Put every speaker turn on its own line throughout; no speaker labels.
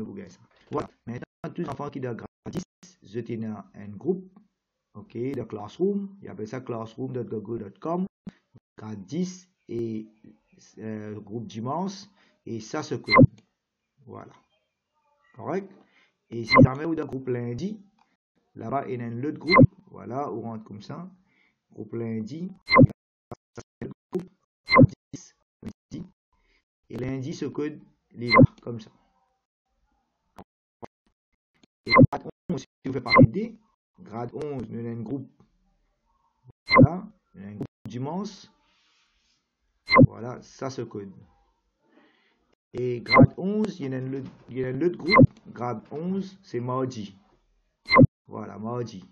vous gagnez ça. Voilà. Maintenant, tous les enfants qui sont gratis, je tiens un groupe, ok, de Classroom. Il appelle ça classroom.google.com. Gratis et groupe dimanche. Et ça se code. Voilà. Correct? Et si jamais vous avez un groupe lundi, là-bas, il y a un autre groupe. Voilà, on rentre comme ça. Groupe lundi. Et lundi, ce code, il est là, comme ça. Et grade 11, si vous faites partie D, grade 11, nous avons un groupe. Voilà, nous avons un groupe dimanche. Voilà, ça ce code. Et grade 11, il y a un autre groupe. Grade 11, c'est mardi. Voilà, mardi.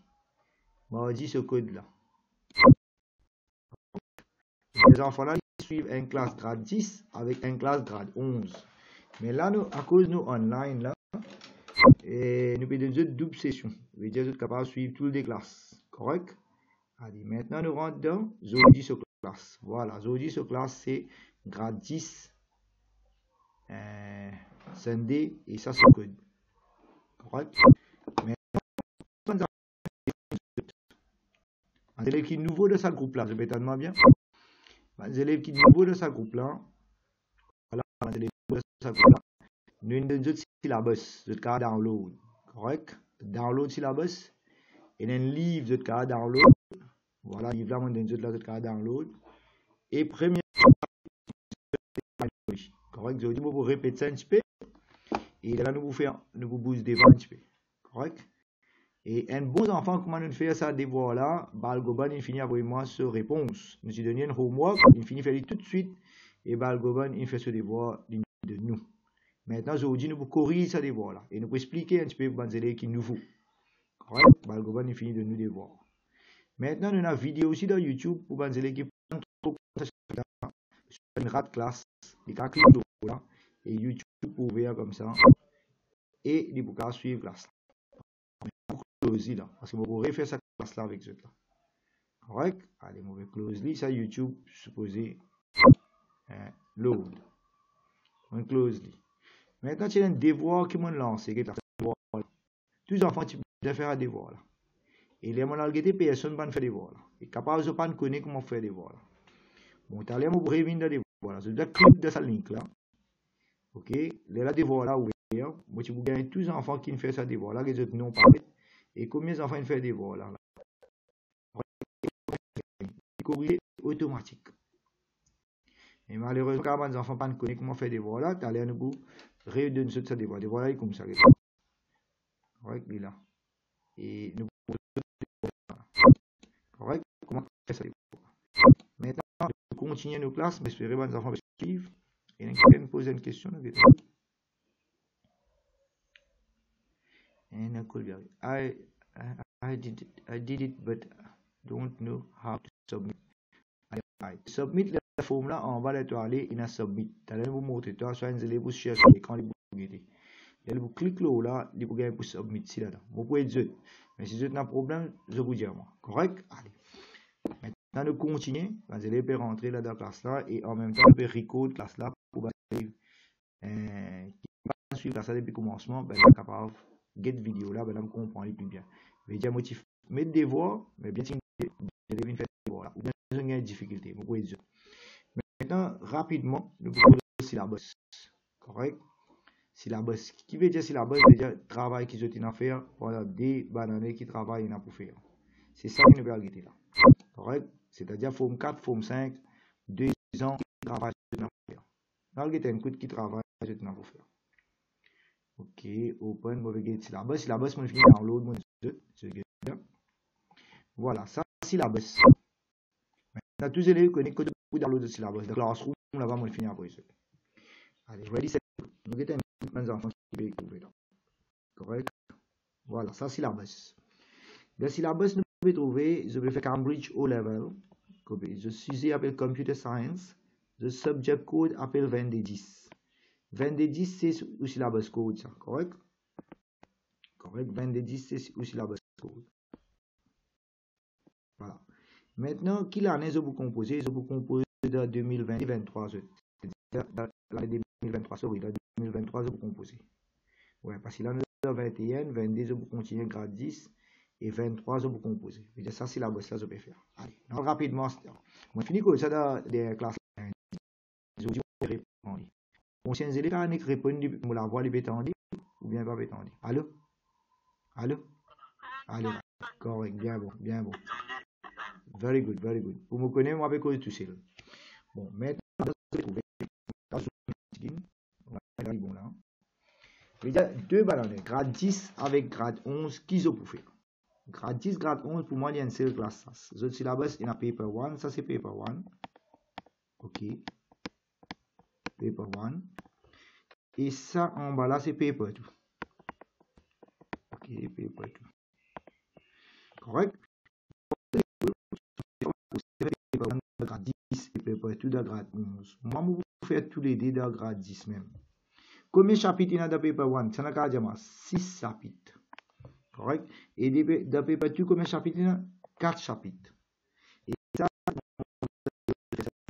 Mardi, ce code-là. Les enfants-là, ils suivent une classe grade 10 avec une classe grade 11. Mais là, nous, à cause de nous online, là, et nous faisons une double session. Ça veut dire que nous sommes capables de suivre toutes les classes. Correct? Allez, maintenant, nous rentrons dans Zodi sur classe. Voilà, Zodi sur classe, c'est grade 10, Sunday, et ça, c'est code. Correct? Maintenant, les élèves qui sont nouveaux de ce groupe-là, je vais tellement bien. Les élèves qui sont nouveaux de ce groupe-là, voilà, les élèves de ce groupe-là, nous avons un syllabus, de cas download. Correct? Download syllabus, et un livre de cas download. Voilà, livre là, on a un cas download. Et premier, correct? Je vous dis, vous répétez ça un petit peu. Et là, nous vous boost des ventes un petit peu. Correct? Et un bon enfant, comment nous fait ça devoir là, Balgoban, il finit avec moi ce réponse. Nous lui donnons un homework, il finit faire tout de suite. Et Balgoban, il fait ce devoir de nous. Maintenant, je vous dis, nous vous corriger ce devoir là. Et nous vous expliquer un petit peu pour les élèves qui sont nouveaux. Correct? Balgoban, il finit de nous devoir. Maintenant, nous avons une vidéo aussi dans YouTube pour les élèves qui prennent trop sur une rate classe. Les cas cliquent là. Et YouTube pour voir comme ça. Et ils pourront suivre classe. Close là. Parce que vous pourrez faire cette classe là avec ce là. Correct? Allez, on va close ça YouTube, supposé load. On close li. Maintenant, il y a un devoir qui m'a lancé. Tous les enfants qui peuvent faire un devoir là. Et les gens qui personne ne peut faire des devoirs là. Et capable de pas connaître comment faire des devoirs là. Bon, tu allez me revenir des devoirs là. Je vais cliquer dans ce link là. Ok? Les devoirs là, ouvert. Moi, tu vous gagnez tous les enfants qui font ça devoir là, les autres non pas. Et combien d'enfants font des devoirs là? Courrier automatique. Et malheureusement, quand les enfants ne connaissent pas comment faire des devoirs là, tu allais nous redonner ce devoir. Des devoirs là, comme ça. Correct, là. Et nous correct, comment faire ça? Maintenant, nous continuons nos classes, mais espérez que les enfants suivent. Et quelqu'un nous pose une question. I did it, but don't know how to submit. Submit la forme là, on va aller in a submit. Allez vous montrer, toi, soit un élève vous chercher quand vous regardez. Et vous cliquez là, vous pouvez pour submit ici là. Vous pouvez dire, mais si vous avez un problème, je vous dis moi. Correct? Allez. Maintenant, nous continuons. Les élèves peuvent rentrer là dans la classe là et en même temps, ils peuvent record classe là pour les élèves qui suivent la classe depuis le commencement, ben, ils sont capables de get vidéo là, ben, on comprend plus bien. Mais dire motif, mettre des devoirs, mais bien sûr, les élèves faire des devoirs là. Ou bien, ils ont une difficulté. Vous pouvez dire. Maintenant, rapidement, nous pouvons le syllabus. Correct? Syllabus. Qui veut dire syllabus? Veut dire travail qu'ils ont à faire pendant des années qui travaillent pour faire. C'est ça que nous allons regarder là. Correct? C'est-à-dire forme 4, forme 5, 2 ans qui travaillent pour faire. Là, il y a un coup qui travaille pour faire. Ok, open, mauvais guide syllabus. Syllabus, moi, je finis download, moi, voilà, ça, syllabus. Maintenant, tous les élèves connaissent que vous download le syllabus. Dans Classroom, là-bas, moi, je finis après ça. Allez, ready, set. Nous avons un enfant qui peut trouver là. Correct? Voilà, ça, syllabus. Le syllabus, nous pouvons trouver, je vais faire Cambridge O-Level. Le sujet appelle Computer Science. Le subject code appelle 2210. 2210, c'est le syllabus code, ça. Correct? Correct. 2210, c'est le syllabus code. Voilà. Maintenant, quelle année je vous compose? Je vous compose de 2020-2023. C'est-à-dire l'année 2023, sorry, de 2023, je vous compose. Ouais, parce que là, nous avons 21, 22, vous continuez grade 10 et 23, vous composez. Ça, c'est la bosse là, vous pouvez faire. Allez, non, rapidement, moi, je finis comme ça dans des classes. Aujourd'hui, on répond. Anciens élèves, quand on répond, la voix, les bétendis, ou bien pas bétendis. Allô? Allô? Allô? Correct, bien bon, bien bon. Very good, very good. Pour me connaître, moi, avec cause tout seul. Bon, maintenant, je vais trouver. Bon, là. Il y a deux ballons, grade 10 avec grade 11, qui sont pour faire. Grade 10, grade 11, pour moi, il y a une seule classe. Les autres syllabus, il y a paper 1, ça c'est paper 1. Ok. Paper 1. Et ça, en bas là, c'est paper 2. Ok, paper 2. Correct? Paper 1 de grade 10 et paper 2 de grade 11. Moi, je vais faire tous les deux de grade 10 même. Combien de chapitres il y a dans paper 1? Ça n'a qu'à dire 6 chapitres. Correct? Et dans paper 2, combien de chapitres il y a? 4 chapitres. Et ça,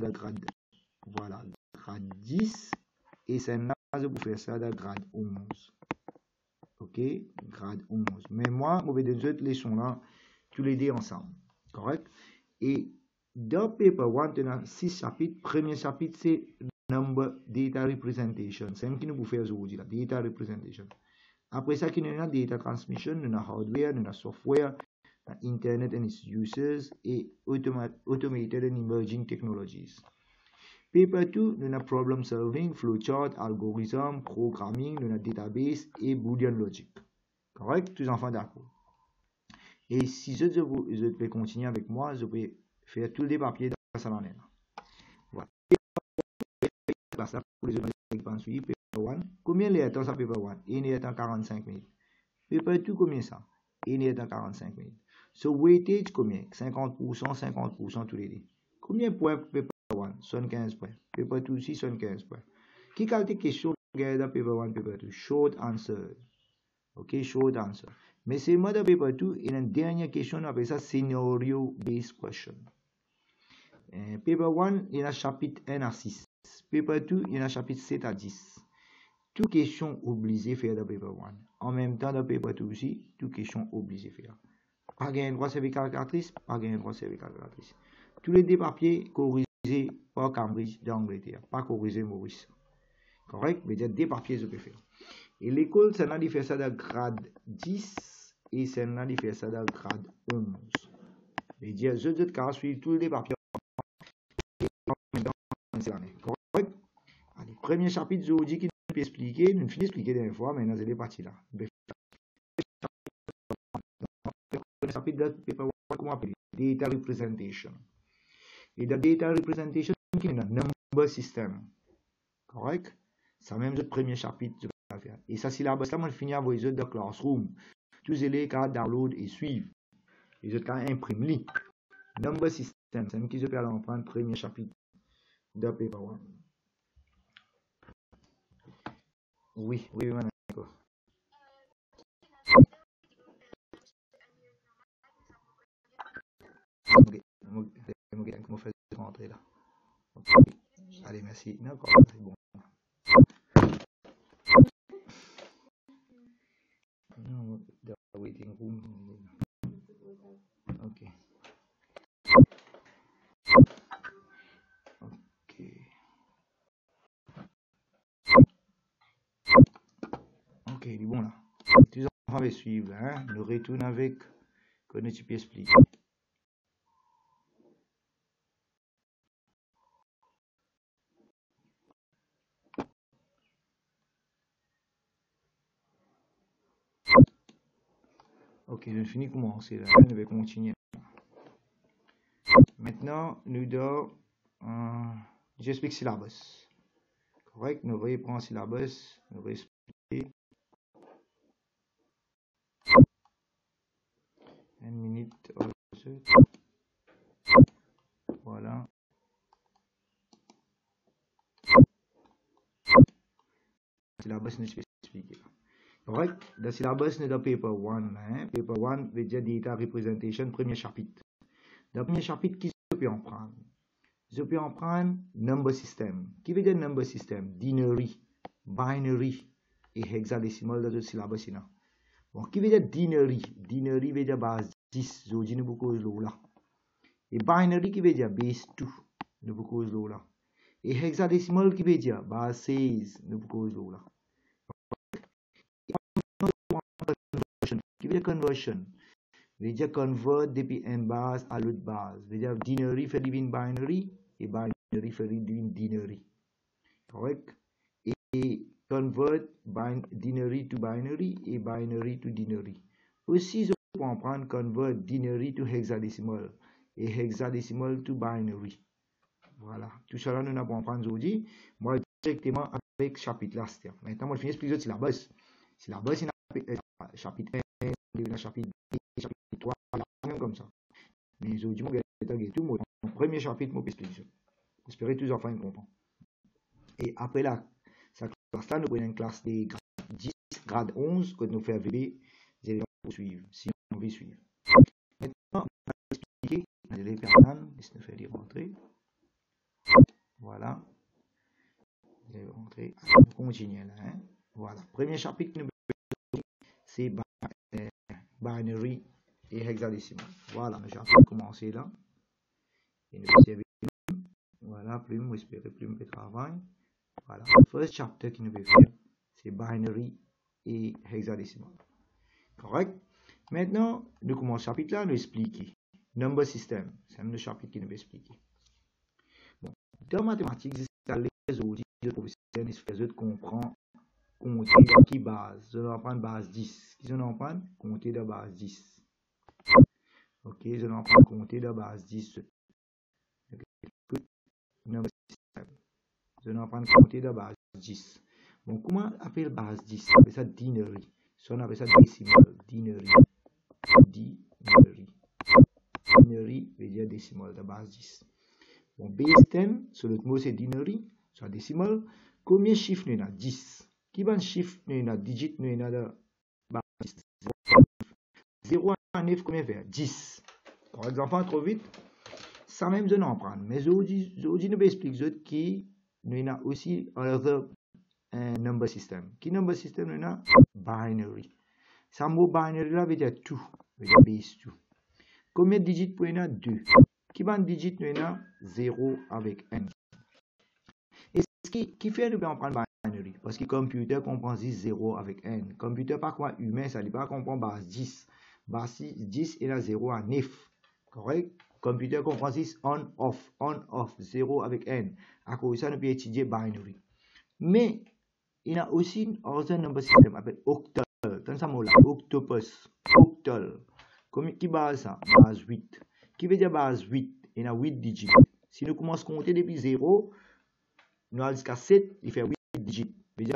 de grade, voilà, grade 10. Et c'est là que vous faites ça dans grade 11. Ok? Grade 11. Mais moi, je vais donner cette leçon-là, tous les deux ensemble. Correct? Et dans paper 1, il y a 6 chapitres. Premier chapitre, c'est Number Data Representation. C'est ce que nous pouvons faire aujourd'hui, la Data Representation. Après ça, il y a Data Transmission, il y a Hardware, il y a Software, Internet and its uses, et Automated and Emerging Technologies. Paper 2, nous avons Problem Solving, Flowchart, Algorithm, Programming, nous avons Database et Boolean Logic. Correct? Tous les enfants d'accord. Et si je peux continuer avec moi, je peux faire tous les papiers dans ça. Voilà. Pour les autres qui paper 1. Combien de temps ça paper 1? Il est en 45 minutes. Paper 2, combien ça? Il est en 45 minutes. So, weightage, combien? 50%, 50% tous les deux. Combien de points pour paper 1? 75 points. Paper 2 aussi, 75 points. Qui qualité question dans paper 1, paper 2? Short answer. Ok, short answer. Mais c'est moi dans paper 2, il y a une dernière question, on appelle ça scenario based question. Paper 1, il y a chapitre 1 à 6. Paper 2, il y a chapitre 7 à 10. Toutes questions obligées faire dans paper 1. En même temps, dans paper 2 aussi, toutes questions obligées faire. Pas gagner droit service calculatrice, pas gagner droit service calculatrice. Tous les deux papiers corrigés par Cambridge d'Angleterre, pas corrigés Maurice. Correct? Mais il y a des papiers que je peux faire. Et l'école, c'est là qui fait ça dans grade 10 et c'est là qui fait ça dans grade 11. Et dire, je dois cas suivre tous les papiers. Correct? Allez, premier chapitre, je vous dis qu'il peut expliquer, nous finissons d'expliquer des fois, mais dans ces parties là. Chapitre de paper 1, comment appeler? Data representation. Et dans data representation, il y a un number system. Correct? C'est même le premier chapitre. Et ça, c'est là-bas, ça, on finit à voir les autres dans Classroom. Tous les cas download et suivre. Les autres cas impriment. Number system, c'est même qui se peut aller en prendre le premier chapitre de paper 1. Oui, d'accord. Ok, je vais faire rentrer là. Okay. Allez, merci. D'accord, c'est bon. No, the waiting room. Ok. Ok. Ok, il est bon là. Tu vas suivre, hein? Nous retournons avec. Comment tu peux expliquer? Ok, je finis de commencer là. Je vais continuer. Maintenant, nous devons. J'explique syllabus. Correct? Nous reprenons syllabus. Nous réexpliquer. Une minute. Voilà. Syllabus, nous expliquer. Correct? Le syllabus est dans paper 1. Hein? Paper 1 veut dire data representation, premier chapitre. Dans le premier chapitre, qui je peux en prendre? Je peux en prendre number system. Qui veut dire number system? Binary, et hexadécimal dans le syllabus. Bon, qui veut dire dinary? Dinary veut dire base 10. Aujourd'hui, nous beaucoup là. Et binary qui veut dire base 2. Nous beaucoup là. Et hexadécimal qui veut dire base 16. Nous beaucoup là. Qui veut dire conversion? Veut dire convert depuis une base à l'autre base. Veut dire dinary fait divine binary et binary fait divine dinary. Correct? Et convert dinary to binary et binary to dinary. Aussi, je peux prendre convert dinary to hexadécimal et hexadécimal to binary. Voilà. Tout cela, nous n'avons pas aujourd'hui. Moi, directement avec chapitre là. Maintenant, moi, je finis plus de syllabus. Syllabus, il y a chapitre 1, chapitre 2, chapitre 3, même comme ça. Mais aujourd'hui, moi, je vais tout mon premier chapitre, moi, explique. J'espère que tous les enfants comprennent. Et après là, cette classe-là, nous prenons une classe de grade 10, grade 11, que nous faisons VB, les élèves pour suivre, si on veut suivre. Maintenant, on va expliquer les élèves personnes, laissez-nous faire les rentrées. Voilà. Les rentrées. On continue là. Hein? Voilà. Premier chapitre, c'est binary et hexadécimal. Voilà, j'ai commencé là. Et nous observons. Voilà, plume, espérer plume de travail. Voilà, le first chapter qui nous veut faire, c'est binary et hexadécimal. Correct? Maintenant, nous commençons ce chapitre là, nous expliquer. Number system, c'est le chapitre qui nous veut expliquer. Bon, dans mathématiques, les outils de professeur, ils font comprendre compter de qui base. Je vais apprendre base 10. Qui sont apprendre? Compter de base 10. Ok, je vais apprendre compter de base 10. Number system. Je vais apprendre compter de base 10. Bon, comment on appelle base 10? On appelle ça dinary. So, on appelle ça décimal. Dinary. Dinary. Dinary veut dire décimal de base 10. Bon, base 10, sur l'autre mot c'est dinary, soit décimal. Combien de chiffres nous avons? 10. Qui va chiffre nous avons? Digit nous avons de base 10. 0 à 9, combien fait? 10. Par exemple, trop vite. Ça même, je n'en prends. Mais aujourd'hui, nous expliquer qui nous avons aussi un number system. Qui number system nous avons? Binary. Ça mot binary là veut dire 2. Veut dire base 2. Combien de digits pour nous avons? 2. Qui va digit nous avons? 0 avec n. Et ce qui fait nous prendre binary? Parce que le computer comprend 0 avec n. Le computer pas quoi humain, ça ne pas comprendre base 10. Base 10 est là 0 à 9. Correct? Computer comprend 6 on, off, 0 avec n. À cause de ça, nous pouvons étudier binary. Mais, il y a aussi un autre number system appelé octal. Dans ce mot-là, octopus, octal. Qui base ça? Base 8. Qui veut dire base 8? Il y a 8 digits. Si nous commençons à compter depuis 0, nous allons jusqu'à 7, il fait 8 digits. Nous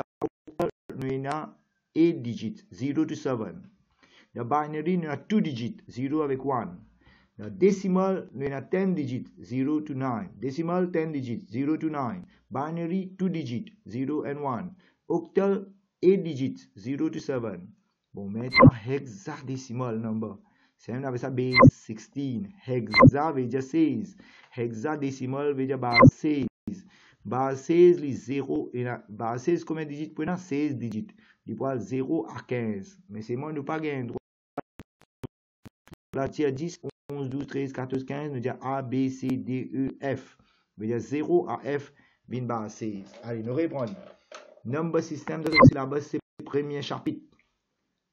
avons 8 digits, 0 to 7. Dans binary, nous avons 2 digits, 0 avec 1. Dans decimal, nous avons 10 digits, 0 to 9. Decimal, 10 digits, 0 to 9. Binary, 2 digits, 0 and 1. Octal, 8 digits, 0 to 7. Bon, maintenant, hexadécimal number. C'est même avec ça base 16. Hexa veut dire 16. Hexadécimal veut dire base 16. Base 16, les 0, base 16, combien de digits pour nous? 16 digits. Il peut 0 à 15. Mais c'est moi, nous pas gagner droit. La tiers 10, 11, 12, 13, 14, 15, nous dit A, B, C, D, E, F. Veut dire 0 à F, bin base 16. Allez, nous répondons. Number system de le syllabus, c'est le premier chapitre.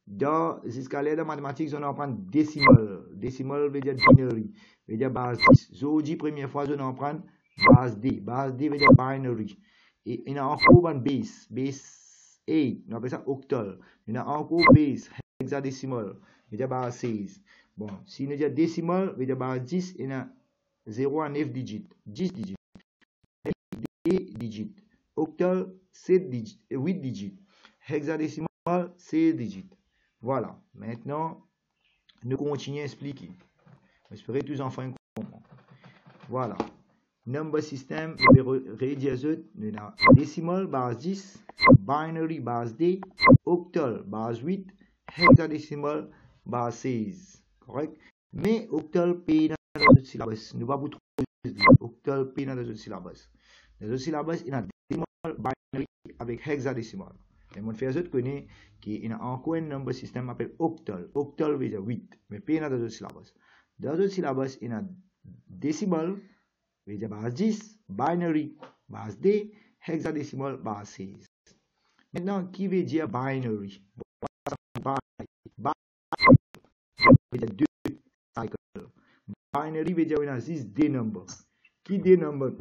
Dans jusqu'à l'aide de mathématiques, on apprend décimal. Décimal veut dire binary, veut dire base 10. Aujourd'hui, première fois, on apprend base D. Base D veut dire binary. Et il y a encore une base. Base 8, on appelle ça octal. Il y a encore base hexadécimal, veut dire base 16. Bon, si on dit décimal, veut dire base 10, il y a 0 à 9 digits. 10 digits. 8 digits. Octal, 7 digits, 8 digits. Hexadécimal, 16 digits. Voilà. Maintenant, nous continuons à expliquer. J'espère que tous les enfants comprennent. Voilà. Number system, nous avons décimal, base 10, binary, base D, octal, base 8, hexadécimal, base 16. Correct? Mais octal, P dans le syllabus. Nous ne pouvons pas vous trouver octal, P dans le syllabus. Dans le syllabus, il y a décimal, binary avec hexadécimal. Et mon frère, je connais qu'il y a encore un number system appelé octal. Octal veut dire 8, mais pas dans d'autres syllabes. Dans d'autres syllabes, il y a decimal, veut dire base 10, binary, base D, hexadecimal, base 16. Maintenant, qui veut dire binary? Binary veut dire 2 cycles. Binary veut dire qu'il y a 6 D number. Qui D number?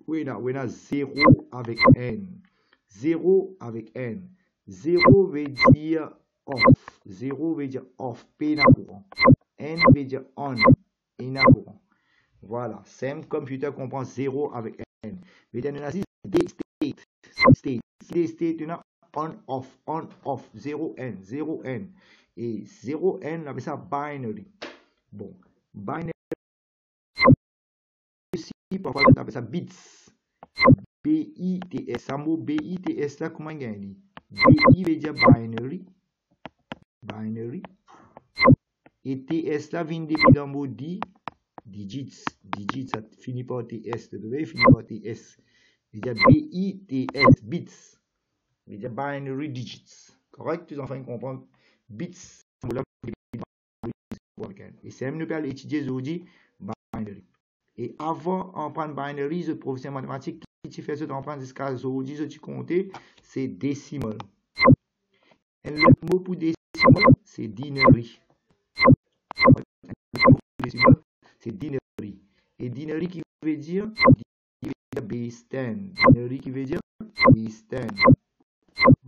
Oui, il y a 0 avec N. 0 avec N. 0 veut dire off. 0 veut dire off, P na courant. N veut dire on, et na courant. Voilà, same computer comprend 0 avec N. Veut dire, il y a 6 state. Si state, il y a on, off, 0N, 0N. Et 0N, on appelle ça binary. Bon, binary, aussi, parfois, on appelle ça bits. BITS, ça mot BITS là, comment il gagne? BI veut dire binary. Binary. Et TS là vient depuis dans le mot digits. Digits, ça finit par TS. Le bébé finit par TS. Il y a BITS, bits. Il y a binary digits. Correct? Les enfants comprennent. Bits. Et c'est même nous allons étudier aujourd'hui binary. Et avant on prend binary, le professeur mathématique qui fait ce qu'on prend jusqu'à aujourd'hui, ce qui compter, c'est décimal. Et le mot pour décimal, c'est dinary. C'est dinary. Et dinary qui veut dire base 10. Dinary qui veut dire base 10.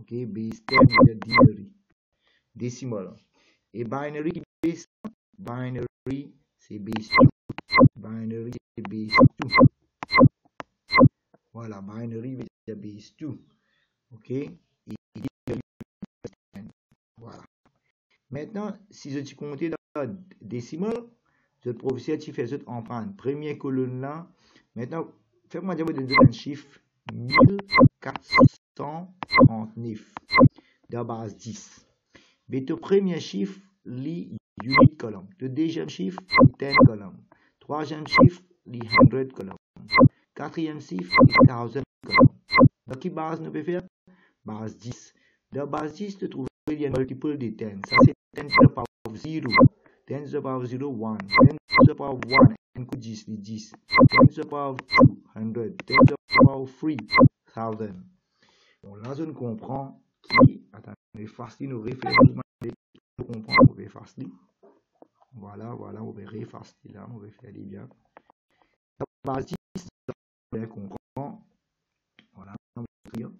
Ok, base 10 veut dire dinary. Décimal. Et binary qui veut dire binary, c'est base 2. Binary, c'est base 2. Voilà, binary veut dire base 2. Ok. Et voilà. Maintenant, si je compte dans la décimale, le professeur qui fait ça en prendre première colonne là. Maintenant, faites-moi dire un chiffre 1439 de la base 10. Mais le premier chiffre, les unit column. Le deuxième chiffre, les 10 column. Troisième chiffre, les 100 column. Quatrième chiffre, les 1000 column. Dans quelle base nous pouvons faire? Base 10. Dans base 10, tu trouves il y a un multiple de 10. Ça, c'est 10 to the power of 0. 10 to the power of 0, 1. 10 to the power of 1, un coup 10, 10. 10 to the power of 2, 100. 10 to the power of 3, 1000. Bon, là, je ne comprends qui. Attendez, facile, nous réfléchissons. Pour comprendre, on va faire facile. Voilà, on va faire facile là, on va faire bien. La base 10, on comprend. Voilà, on va écrire.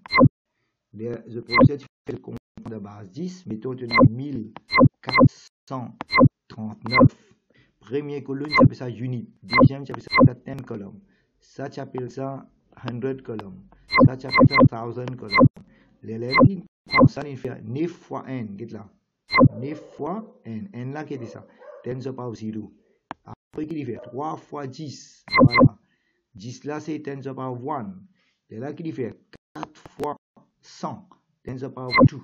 Le professeur fait le compte de base 10, mettons tu as 1439. Première colonne, tu appelles ça unit. Deuxième, tu appelles ça 10 column. Ça, tu appelles ça 100 column. Ça, tu appelles ça 1000 column. L'élève, ça, il fait 9 fois n, get là. 9 fois n. N là, qui est ça? 10 to the power 0. Après, il fait 3 fois 10. Voilà. 10 là, c'est 10 to the power 1. Et là, il fait 4 fois 100. 10 to the power 2.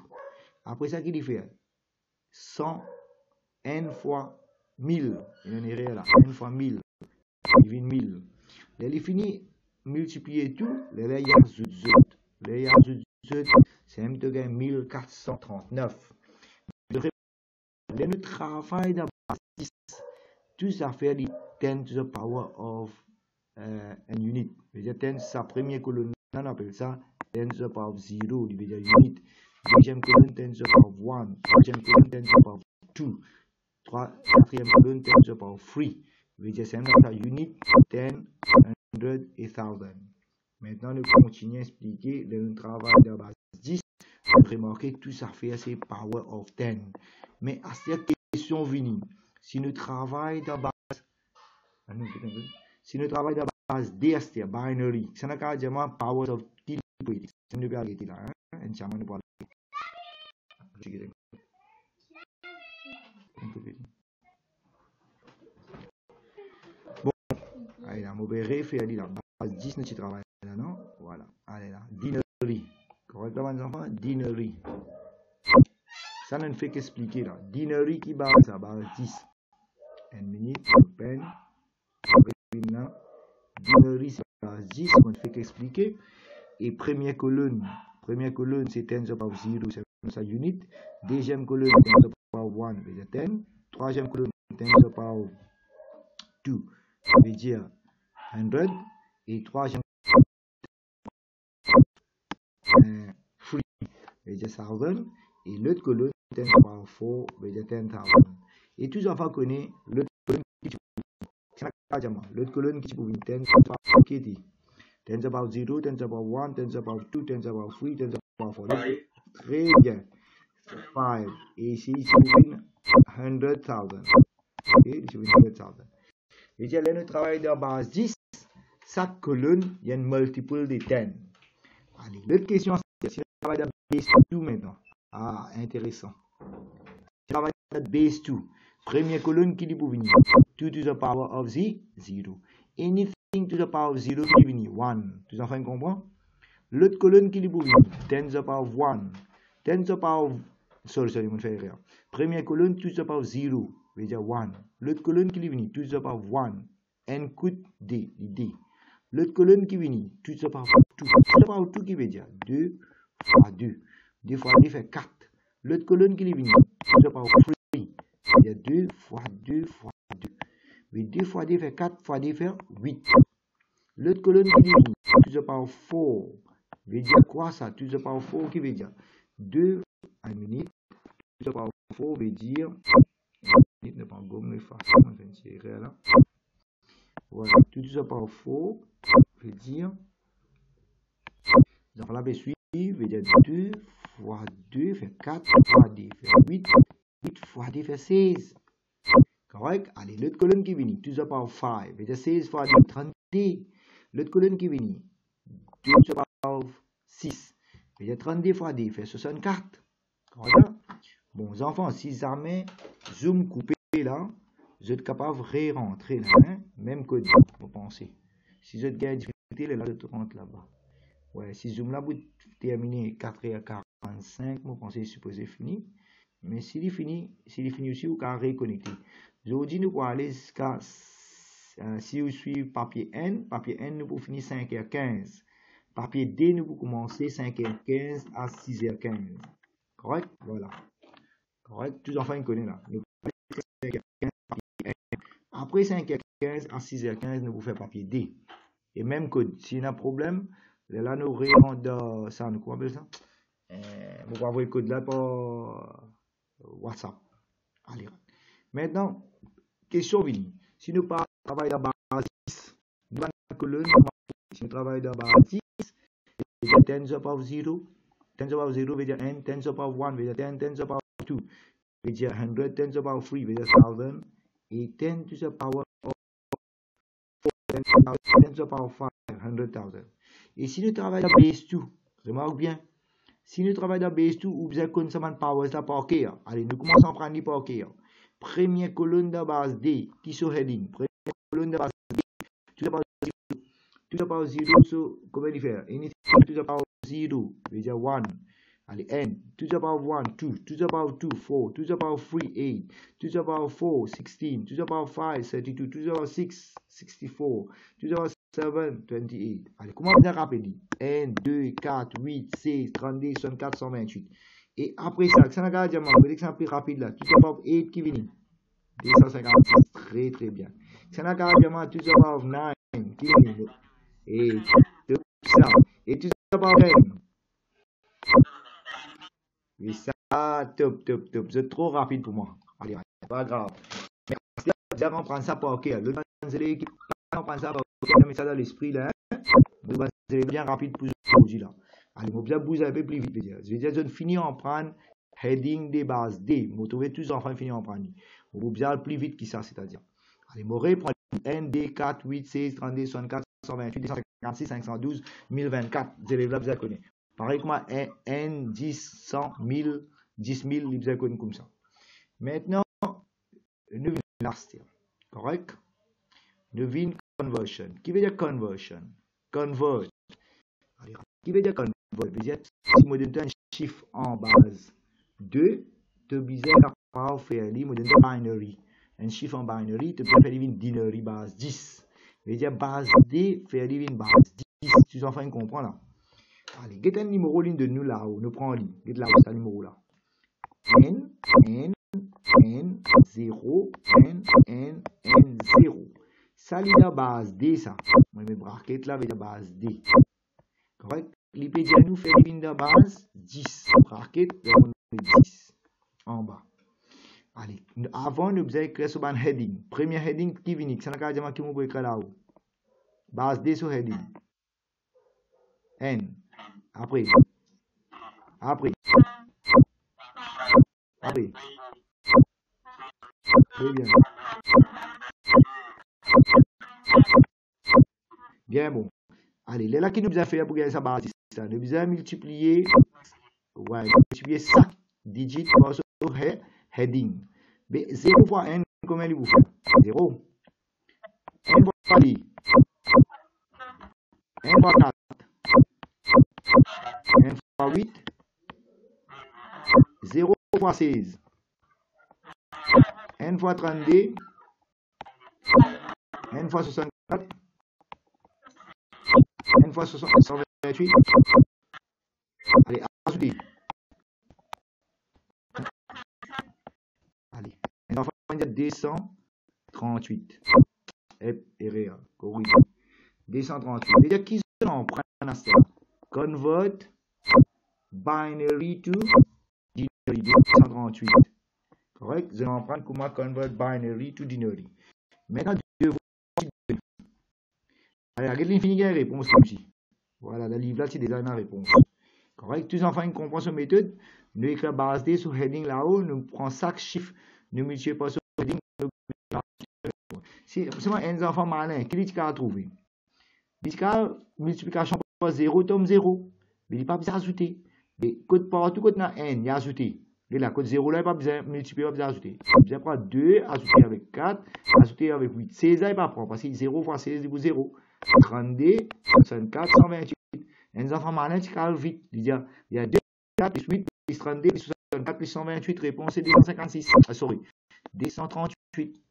Après ça, qu'il fait 100 n fois 1000. Il y en a là. N fois 1000. Il devient 1000. Là, il finit multiplier tout. Là, il y a zut. Là, il y a zut. C'est un de 1439. Là, le travail de base 10. Tout ça fait 10 to the power of an unit. C'est-à-dire, sa première colonne, on appelle ça 10 to the power of 0. Il veut dire unit. Deuxième colonne, 10 to the power of 1. Troisième colonne, 10 to the power of 2. Quatrième colonne, 10 to the power of 3. Il veut dire c'est un unit, 10, 100 et 1000. Maintenant, nous continuons à expliquer le travail de base 10. Vous remarquez que tout ça fait c'est power of 10. Mais à cette question venue, si nous travaillons de base, D, c'est binary, ça n'a qu'à dire power of 10. C'est nous arrêter là. Bon, allez là, on va refaire la base 10, nous travaillons là, non? Voilà, allez là, dinary. Correctement, les enfants, dinary. Ça ne fait qu'expliquer là. Dinary qui base ça, base 10. Une minute, peine. Dinary, c'est base 10, on ne fait qu'expliquer. Et première colonne, Première colonne, c'est 10 to the power 0, c'est sa unit. Deuxième colonne, 10 to the power 1, veut dire 10. Troisième colonne, 10 to the power 2, veut dire 100. Et troisième free, veut dire 1000. Et l'autre colonne, 10 to the power 4, veut dire 10,000. Et tous les enfants connaissent l'autre colonne qui peut venir 10 to the power qui est 10 to the power 0, 10 to the power 1, 10 to the power 2, 10 to the power 3, 10 to the power 4. Très bien. 5. Et ici, c'est 100,000. Ok, ici, 100,000. Et là, nous travaillons dans base 10. Chaque colonne, il y a une multiple de 10. Allez, l'autre question, c'est si on travaille dans base 2 maintenant. Ah, intéressant. Si on travaille dans base 2, première colonne qui dit pour venir 2 to the power of 0. Anything to the power of 0 qui venir 1. Tous les enfants comprennent? L'autre colonne qui dit pour venir 10 to the power of 1. 10 to the power of... Sorry, je fais erreur. Première colonne 2 to the power of 0. Veut dire 1. L'autre colonne qui vient 2 to the power of 1. N coûte D. L'autre colonne qui vient 2 to the power of 2. 2 to the power of 2 qui veut dire 2 fois 2. 2 fois 2 fait 4. L'autre colonne qui vient 2 to the power of 3. Veut dire 2 fois 2 fois 2. Mais 2 fois 2 fait 4 fois 2 fait 8. L'autre colonne qui vient 2 to the power of 4. Veut dire quoi ça? 2 to the power of 4 qui veut dire 2 à minute. 2 to the power of 4 veut dire... ne pas gommer facilement, là. Voilà, 2 to the power 4 veut dire, donc là, veut dire 2 fois 2 fait 4 fois 2 fait 8, 8 fois 2 fait 16. Correct? Allez, l'autre colonne qui vient, 2 to the power 5, veut dire 16 fois 2, 32. L'autre colonne qui vient, 2 to the power 6, veut dire 32 fois 2 fait 64. Correct? Bon, les enfants, si jamais zoom coupé là, vous êtes capable de ré-rentrer là, hein? Même code, vous pensez. Si vous êtes gagné difficulté, là, vous rentrez là-bas. Ouais, si zoom là, vous terminez 4h45, vous pensez supposé fini. Mais s'il est fini aussi, vous pouvez reconnecter. Aujourd'hui, nous pouvons aller jusqu'à, si vous suivez papier N, nous pouvons finir 5h15. Papier D, nous pouvons commencer 5h15 à 6h15. Correct? Voilà. Correct? Tous les enfants, ils connaissent là. Après 5h15 à 6h15, nous pouvons faire papier D. Et même code. S'il y a un problème, là, nous rendons ça. Nous appelle ça? Vous pouvez envoyer le code là par WhatsApp. Allez. Maintenant, question venue. Si nous travaillons dans base 10, nous avons la colonne. Si nous travaillons dans base 10, 10 to the power 0. 10 to the power 0 veut dire n. 10 to the power 1 veut dire 10. 10 to the power 2 veut dire 100. 10 to the power 3 veut dire 1000. Et 10 to the power of 4, 10 to the power 5, 100,000. Et si nous travaillons dans base 2, remarque bien, si nous travaillons dans base 2, vous avez constamment de power là par cœur. Allez, nous commençons à prendre les par cœur. Première colonne de base D, qui sont heading. Première colonne de base D, to the power 0, so, comment il fait? Anything to the power 0, veut dire 1. Allez, n, 2 to the power 1, 2, 2 to the power 2, 4, 2 to the power 3, 8, 2 to the power 4, 16, 2 to the power 5, 32, 2 to the power 6, 64, 2 to the power 7, 28. Allez, comment bien rapide? 1, 2, 4, 8, 16, 32, 64, 128. Et après ça, c'est un gars diamant, vous voyez que c'est un peu rapide là. 2 to the power 8 qui vient. 256, très très bien. C'est un gars diamant, 2 to the power 9 qui vient. Et tout ça. Et 2 to the power 10. Oui, ça, top. Vous êtes trop rapide pour moi. Allez, pas grave. Mais là, on prend ça par OK. Le banzélé qui prend ça par OK, on met ça dans l'esprit là. Le banzélé bien rapide pour aujourd'hui là. Allez, on va bouger un peu plus vite. Je vais dire, je finis en prendre heading des bases D. Vous trouvez tous enfants finis en prendre. On va bien plus vite que ça, c'est-à-dire. Allez, Moré prend N, D, 4, 8, 16, 32, 64, 128, 256, 512, 1024. Vous allez là, vous allez connaître. Pareil comme N, 10, 100, 1000, 10 000, vous allez connaître comme ça. Maintenant, nous venons last correct? Nous venons conversion. Qui veut dire conversion? Convert. Qui veut dire convert? Veut dire si je donne un chiffre en base 2, tu as capable de faire un binary. Un chiffre en binary, tu peux faire une binary base 10. Veut dire base D, faire une base 10. Tu en fais comprendre là. Allez, get un numéro ligne de nous là-haut. Nous prenons en ligne. Get là-haut, c'est un numéro là. N, 0, N, 0. Ça, c'est la base D, ça. Moi, mes brackets là avec la base D. Correct? L'IPDIA nous fait une de base 10. Bracket, on met 10 en bas. Allez, avant, nous avons écrit sur un heading. Premier heading qui vient, c'est la carte qui vous écrit là-haut. Base D sur heading. N. Après. Très bien. Bien bon. Allez, là qui nous a fait pour gagner sa base, ça nous a multiplié, ça, digit par heading. Mais 0 fois n, comment il vous fait? 0. n fois d. n fois 4. n fois 8. 0 fois 16. n fois 32. n fois 64. n fois 128. Allez, ajouter. Allez, on va faire 238. Erreur, corrige. 238. C'est-à-dire qu'ils en prennent ça. Convert binary to binary. 238. Correct? Vous allez en prendre comment convert binary to binary. Maintenant, devoir. Allez, regardez l'infini la réponse ici. Voilà, le livre là, c'est déjà une réponse. Correct? Tous les enfants, ils comprennent cette méthode. Nous écrivons base D sur heading là-haut. Nous prenons chaque chiffre. Nous multiplions par sur heading. C'est moi, un enfant malin. Qui est-ce qu'il a trouvé? Multiplication par 0 tombe 0. Mais il n'est pas besoin d'ajouter. Mais partout, quand on a n, il y a ajouté. Et là, code 0 là, il n'y a pas besoin de multiplier, il n'y a pas besoin d'ajouter. Il besoin de prendre 2, ajouter avec 4, ajouter avec 8. 16 là, il ne va pas prendre. Parce que 0 fois 16, c'est 0. 32, 64, 128. Un enfant malin, tu calmes vite. Il y a 2, 4, plus 8, plus 32, plus 64, plus 128. Réponse, c'est 256. Ah, sorry. 238.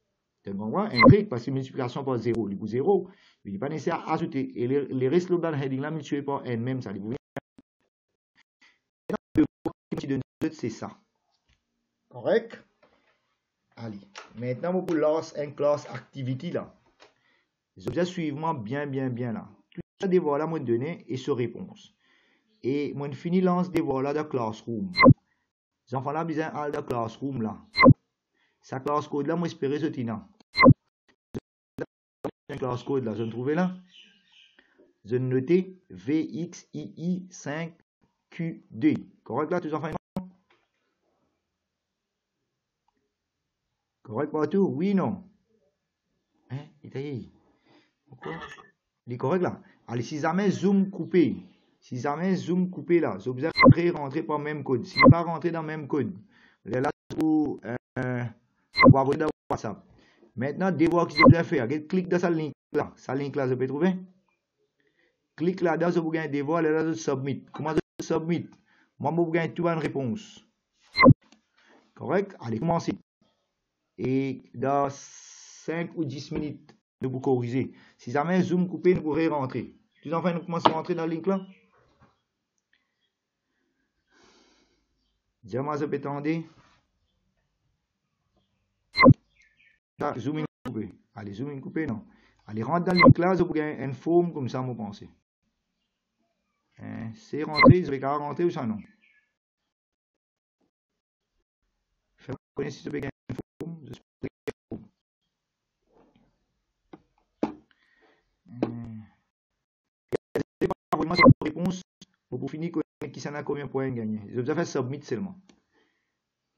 Tu comprends? Un brique, parce que multiplication par 0, il vous 0. Il n'est pas nécessaire d'ajouter. Et les restes dans le heading là, multiplié par n même, ça vous vient. C'est ça. Correct? Allez. Maintenant, vous pouvez lancer une classe activity là. Les objets suivants bien là. Tout ça devoir là, moi donner et ce réponse. Et moi fini lance devoir là de classroom. Les enfants là, besoin de classroom là. Sa classe code là, moi espérer ce tina. Un classe code là, je ne trouvais là. Je notais VXII5Q2. Correct là, tous les enfants? Correct partout? Oui, non? Hein? Pourquoi? Il est correct là. Allez, si jamais zoom coupé. Si jamais zoom coupé là, vous observez rentrer par le même code. S'il n'est pas rentré dans le même code, là, on va voir dans WhatsApp. Maintenant, devoir que vous devez faire. Clique dans sa link là. Sa link là, vous pouvez trouver. Clique là-dedans, vous pouvez gagner devoir, là, vous submit. Comment vous submit? Moi, vous gagnez tout une réponse. Correct? Allez, commencez. Et dans 5 ou 10 minutes, de vous corriger. Si jamais zoom coupé, vous pourrez rentrer. Tous les enfants, nous commençons à rentrer dans le link là. Dis-moi, je peux t'entendre. Zoom in coupé. Allez, zoom in coupé, non. Allez, rentre dans le link là, vous pouvez une forme comme ça, vous pensez. C'est rentré, vous avez qu'à rentrer ou ça non? Faites-moi connaître si vous avez une forme. Je suis vraiment sur la réponse pour finir qui s'en a combien de points gagné. Je vais faire submit seulement.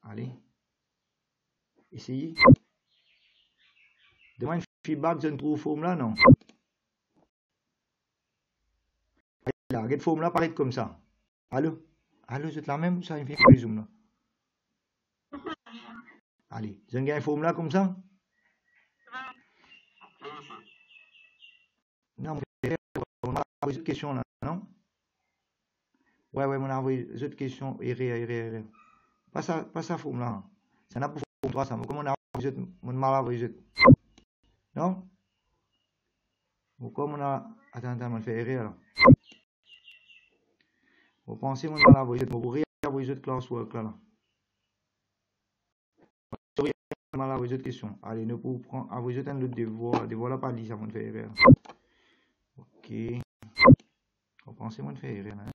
Allez. Essayez. Demande feedback, je ne trouve forme là, non. Là, cette forme là paraît comme ça. Allô? Allô, c'est la même, ça, il fait le zoom là. Allez, je gagne une forme là comme ça. Non, on a posé une question là, non? Ouais, on a envoyé une autre question. Erreur. Pas ça forme là. Ça n'a pas forme 3, ça. Comme on a envoyé on m'a envoyé non? Ou comme on a. Attends, on fait erreur là. Vous pensez, moi, dans la voie, vous réenvoyer votre classwork là. Dans la voie, votre question. Allez, nous pouvons prendre, envoyer un autre devoir. Devoir là, pas dit, ça m'a fait erreur. Ok. Vous pensez, moi, de faire erreur, hein?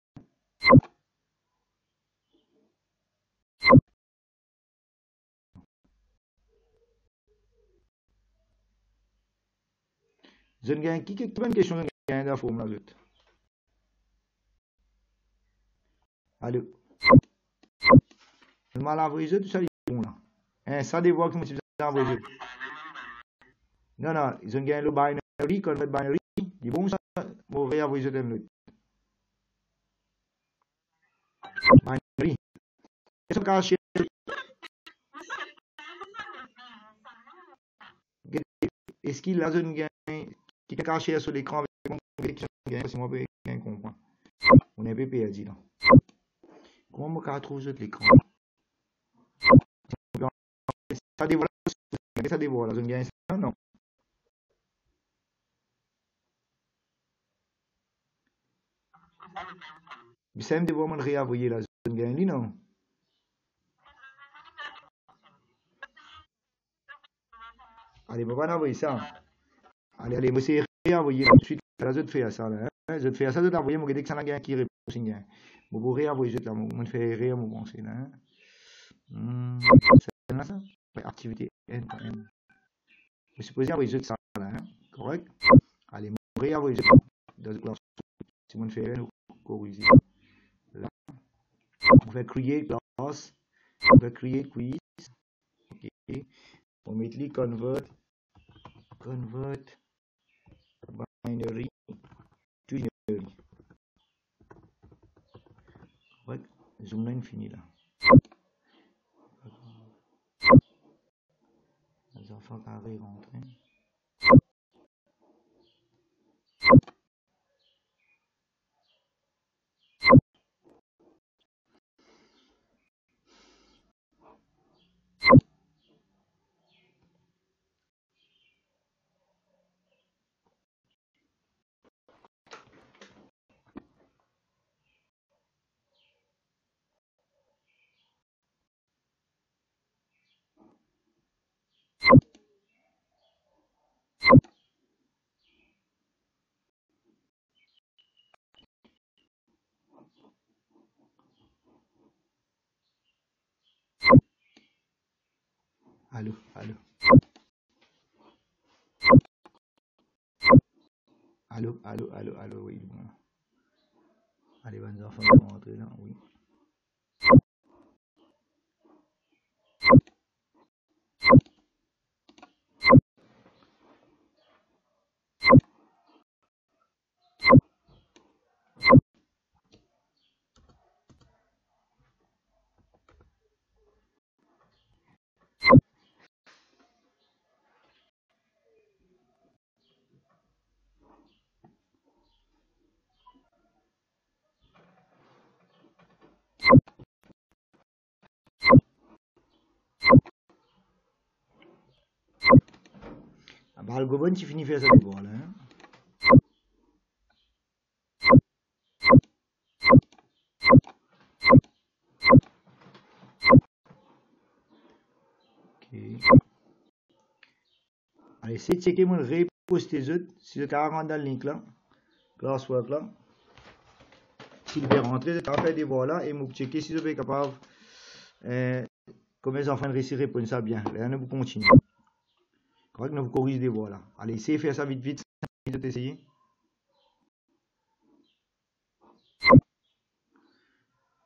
Je ne gagne qui bonne question je gagne la forme là, l'autre. Allez. Je m'en envoyer tout ça, il est bon là. Hein, ça devoir que je vous envoyer. Non, non, je gagne le binary, convert binary. Il est bon ça, vous réenvoyer un autre. Binary. Qu'est-ce que caché? Est-ce qu'il a une gain qui est caché sur l'écran avec mon conviction gain? C'est moi qui gagne comprendre. On est perdu là. Comment on trouve l'écran? Ça dévoile, ça dévoile, je gagne ça, non. Mais ça me dévoile, mon réenvoyer là, je gagne, non. Allez, on va envoyer ça. Allez, allez, moi c'est réenvoyer tout de suite. Là, je te fais ça là. Je te fais ça, je t'envoie, moi, dès que ça n'a gain qui répond, c'est gain. Moi, pour réenvoyer là, moi, je fais rire, moi, bon, c'est là. C'est là ça? Activité N. Je suppose envoyer ça là, correct? Allez, moi, réenvoyer ça. Si on fait rien, on corrige. Là, on fait create class, on fait create quiz. Ok. On met les convert binary to binary. Ouais, zoom line fini là. Les enfants carrés rentrés. Allô, allô. Allô, allô, allô, allô, oui. Bon. Allez, les enfants vont rentrer là, oui. Ah, bah, le gobon, tu finis de faire ça de là. Hein? Ok. Allez, essayez de checker mon reposter les autres. Si vous avez rentré dans le link là, classwork là. Si vous avez rentré, vous avez fait des voix là et vous checker si vous êtes capable. Comme les enfants réussissent à répondre ça bien. Là, on vous continue. Correct, on vous corrige des voix là. Allez, essayez de faire ça vite, vite. Essayez.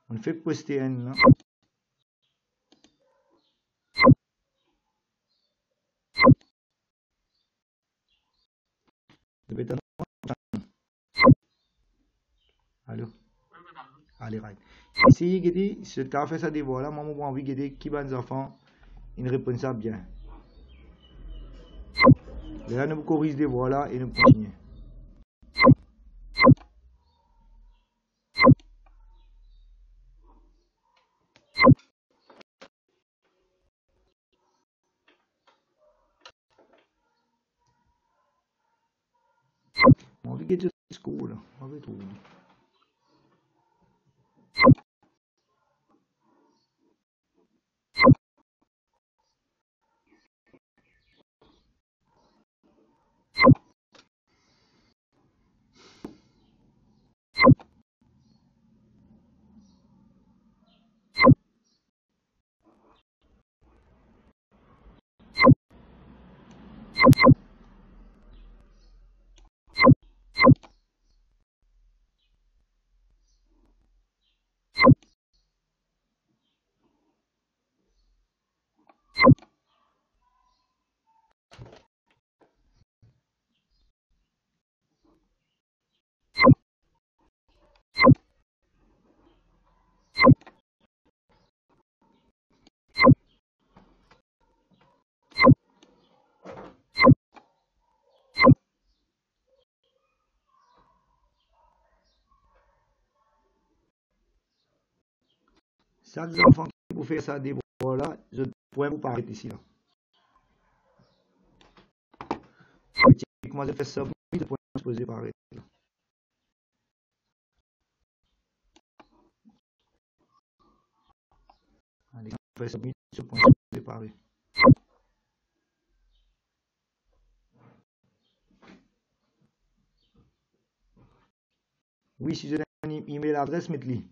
On fait poster un là. Allô? Allez, right. Essayez de guider, si tu as fait ça des voix là, moi, j'ai envie de guider qui va les enfants, ils répondent ça bien. Là, nous corrige des voix là et nous continuons. On va get to school. On va trouver. Chaque enfant qui vous fait ça devoir là, je pourrais vous paraître ici là. Comment je fais ça, je pourrais vous poser paraître là. Allez, je fais ça, je pourrais vous poser paraître. Oui, si je donne une email adresse, mettez-le.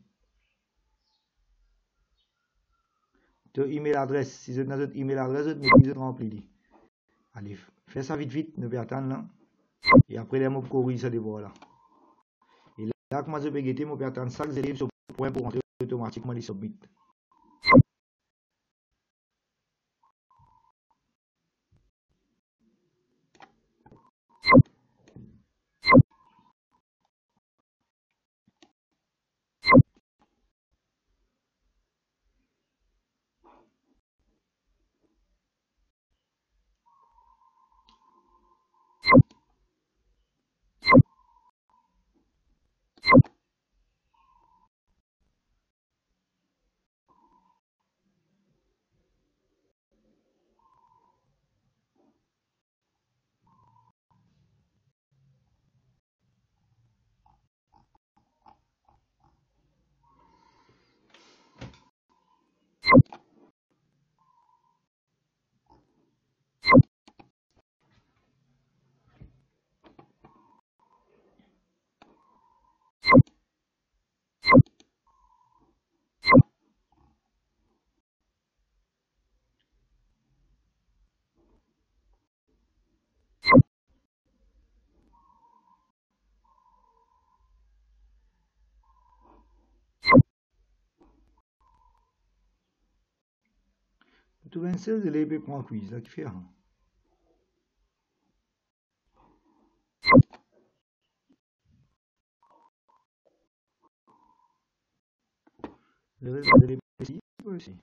Ton email adresse, si je donne notre email adresse, mettez-le, je remplis. Allez, fais ça vite vite, ne pas attendre là. Et après, les mots corrigent ça devoir là. Et là, comment je peux guetter, je peux attendre chaque élève sur le point pour rentrer automatiquement les submit. Tout 26 élèves pour un quiz, là, qui fait rien. Le reste des élèves ici, aussi.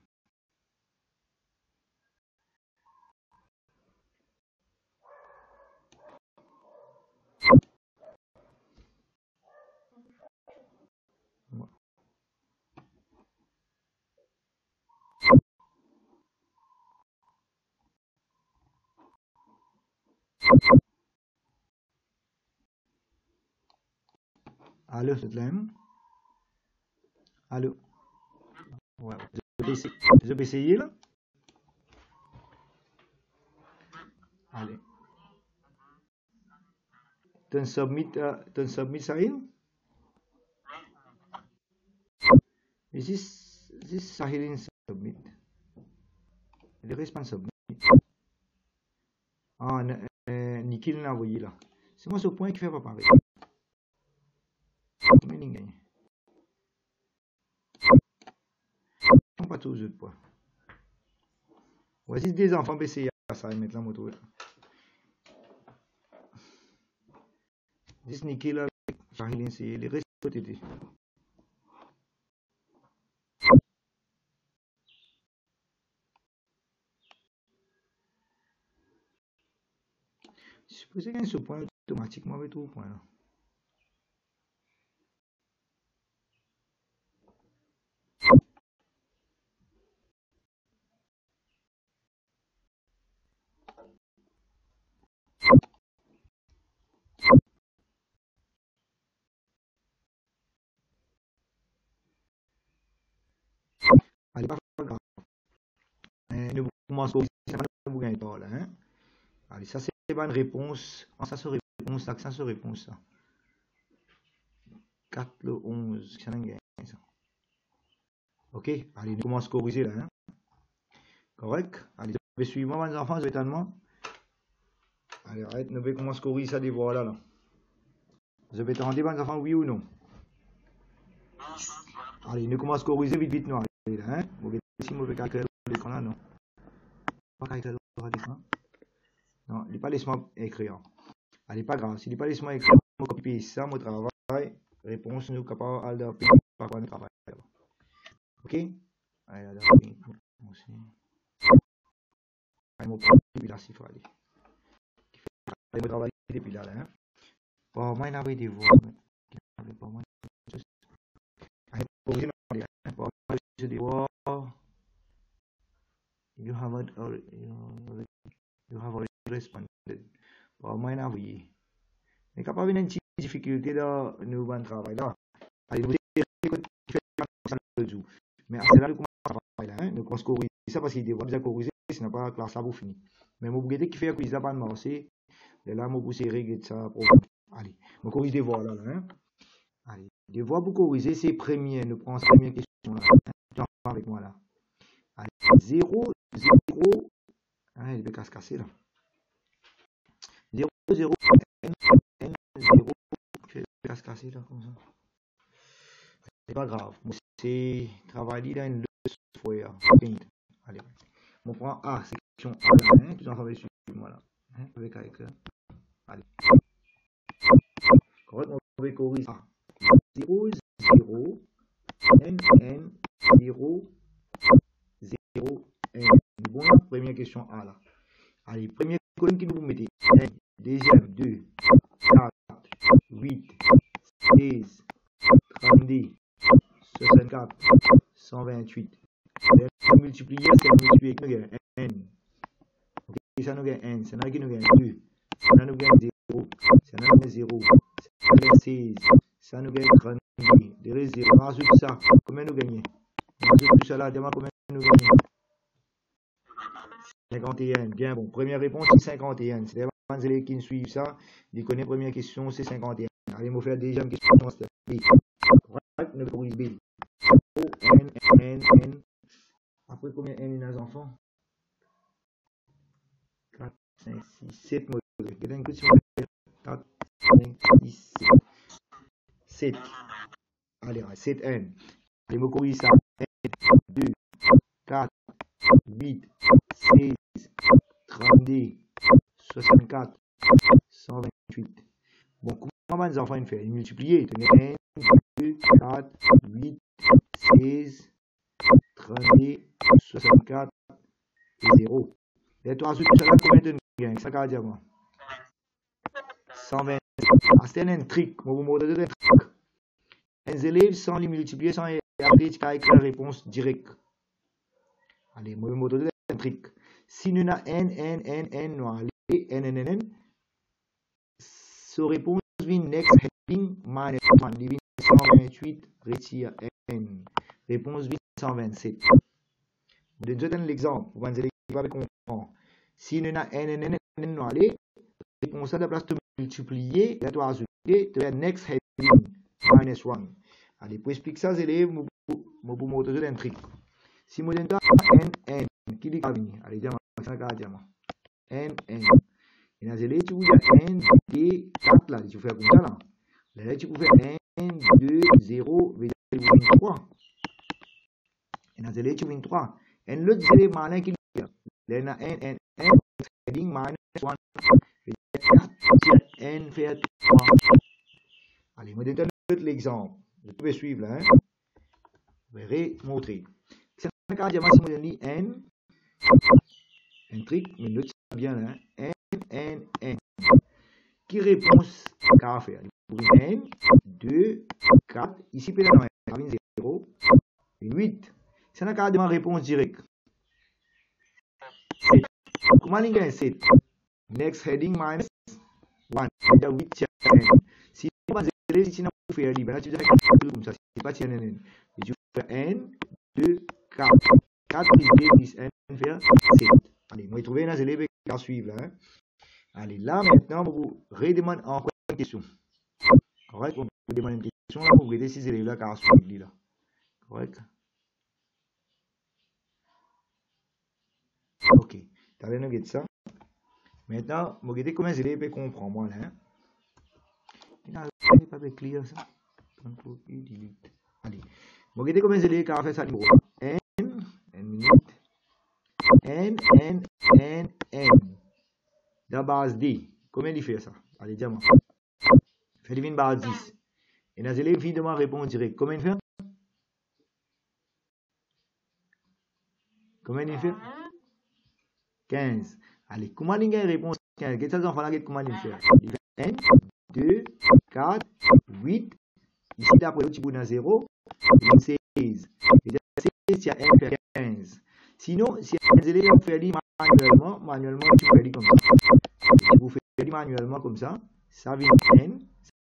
Allô, c'est là même? Allô? Ouais, je peux essayer là? Allez. Ton submit ça y est? This Sahilin submit. Le reste pas submit. Ah, Nikhil l'a envoyé là. C'est moi ce point qui fait pas pareil. Mais il gagne. Pas tous les autres points. Voici des enfants essayer à ça et mettre la moto là. This Nikhil là, Sahilin c'est le reste peut-être. Supposé gagner ce point automatiquement avec tout point là. Allez, pas grave. Nous commençons ici, vous gagnez pas là. Hein? Allez, ça c'est pas une réponse. Ça se réponse, ça se réponse ça. 4 le 11, ça n'a gagné ça. Ok, allez, nous commençons à corriger là. Hein? Correct? Allez, je vais suivre mes enfants, je vais t'en Allez, arrête, nous allons commencer à corriger ça devoir là. Vous avez entendu, les enfants, oui ou non? Allez, nous commençons à corriger vite, vite, non. Allez, là, hein? Mauvais, si mauvais calcul, l'écran là, non. Pas calcul à l'écran. Non, il n'est pas laissement écrire. Allez, pas grave. S'il n'est pas laissement écrire, je vais copier ça, mon travail. Réponse, nous capables de faire par quoi nous travaillons. Ok? Allez, là, aussi. Allez, mon premier, puis là, s'il faut aller. Allez, mon travail, depuis là, hein? Bon, moi, il y a des voix. Pour moi, allez, corriger, non, pour moi, je dis, wow. You haven't already, you have already responded. Bon, moi, oui. Mais quand on a une difficulté dans le bon travail là, allez, vous mais à cela, nous commençons à travailler là, nous commençons à corriger ça parce qu'il doit bien corriger, sinon pas la classe là pour finir. Mais mon bougueté qui fait que ça pas de marcher, là, mon poussé règle ça. Allez, on corrige des voix là, hein. Allez, des voix pour corriger, c'est premier, nous prenons la première question là. Tu en avec moi là. Allez, 0, 0, ah, il va se casser là. 0, 0, n, 0, il va se casser là comme ça. C'est pas grave. C'est travailler dans une feuille. Allez, on prend A, section A, hein, tout en faveur de moi là. Hein, avec allez. Correct, on va corriger A. 0, 0, n, n, 0, 0, n. Bon, première question A là. Allez, première colonne qui nous mettez. N, deuxième, 2, 4, 8, 16, 32, 64, 128. Multiplier, c'est multiplier avec nous n. Ok, ça nous gagne n, ça nous gagne 2, ça nous gagne 0, ça nous gagne 0, ça nous gagne 16, ça nous gagne 32, derrière 0, on rajoute ça, combien nous gagnons? On rajoute tout ça là, demande combien nous gagnons? 51, bien bon, première réponse c'est 51, c'est les élèves qui nous suivent ça, ils connaissent la première question, c'est 51. Allez, on va faire la deuxième question, c'est B. Correct, nous corrige B. O, N, N, N. Après combien N il y a des enfants? 4, 5, 6, 7 modèles. 4, 5, 6, 7. Allez, 7 N. Allez, me corrige ça. N, 2, 4, 8, 16, 32, 64, 128. Bon, comment les enfants ils font? Ils multiplient. N, 2, 4, 8, 16, 32, 64 et 0. Et toi, ensuite, tu as combien de gains? Ça va dire moi. 120. Ah, c'est un trick. Je vais vous montrer un trick. Les élèves, sans les multiplier, sans les appeler, tu as écrit la réponse directe. Allez, je vais vous montrer un trick. Si nous avons n, n, n, n, nous allons n, n, n, n. Ce réponse vient next heading minus 1. Il vient 128, retire n. Réponse vient 127. Je donne un exemple. Vous allez comprendre. Si nous avons n, n, n, n, nous allons réponse à la place de multiplier, là, tu vas ajouter, tu as next heading minus 1. Allez, pour expliquer ça, les élèves, je vais vous montrer un trick. Si je donne n, n, qui dit venir? Allez, dis-moi, n, n. Et là, les élèves, tu peux n, 2, 4, là, tu peux faire comme ça, là. Là, tu peux faire n, 2, 0, 23. Et là, les élèves, tu peux 23. Et l'autre élève malin qui dit, là, n, n, n, heading minus 1. N fait 3. Allez, je vais donner l'exemple. Vous pouvez suivre là. Hein? Je vais montrer. C'est un cas de si je dis N. Un trick, mais l'autre c'est bien là. N, N, N. Qui réponse qu'à faire? N, 2, 4. Ici, peut-être 0, 8. C'est un cas de réponse directe. 7. Comment on gagne 7? Next heading minus 1. C'est 8 si vous avez ici, vous faites libre. Tu fais comme ça. C'est pas n. Tu fais n, 2, 4. 4 plus 2 plus n fait 7. Allez, moi, je trouve un élève qui va suivre. Hein. Allez, là, maintenant, vous redemandez encore une question. Correct? Vous demandez une question. Là, vous regardez ces élèves-là qui va suivre. Là. Correct? Ok. Tu as bien regardé ça? Maintenant, je vais comment je vais comprendre moi là. Il n'est pas clair ça. Contrôle I delete. Allez. Je vais comment je vais faire ça numéro. N minute. N. Dans base D. Comment il fait ça? Allez, dis-moi. Fait une base 10. Et dans les filles de moi répondre direct. Comment il fait? Comment il fait? 15. Allez, comment il répond 15? Qu'est-ce que ça va faire? Comment il fait? Il fait 1, 2, 4, 8. Ici, d'après le petit bout dans 0, il fait 16. Et dans 16, il y a 1 fait 15. Sinon, si les élèves font manuellement, tu fais comme ça. Si vous faites manuellement comme ça, ça vient 1,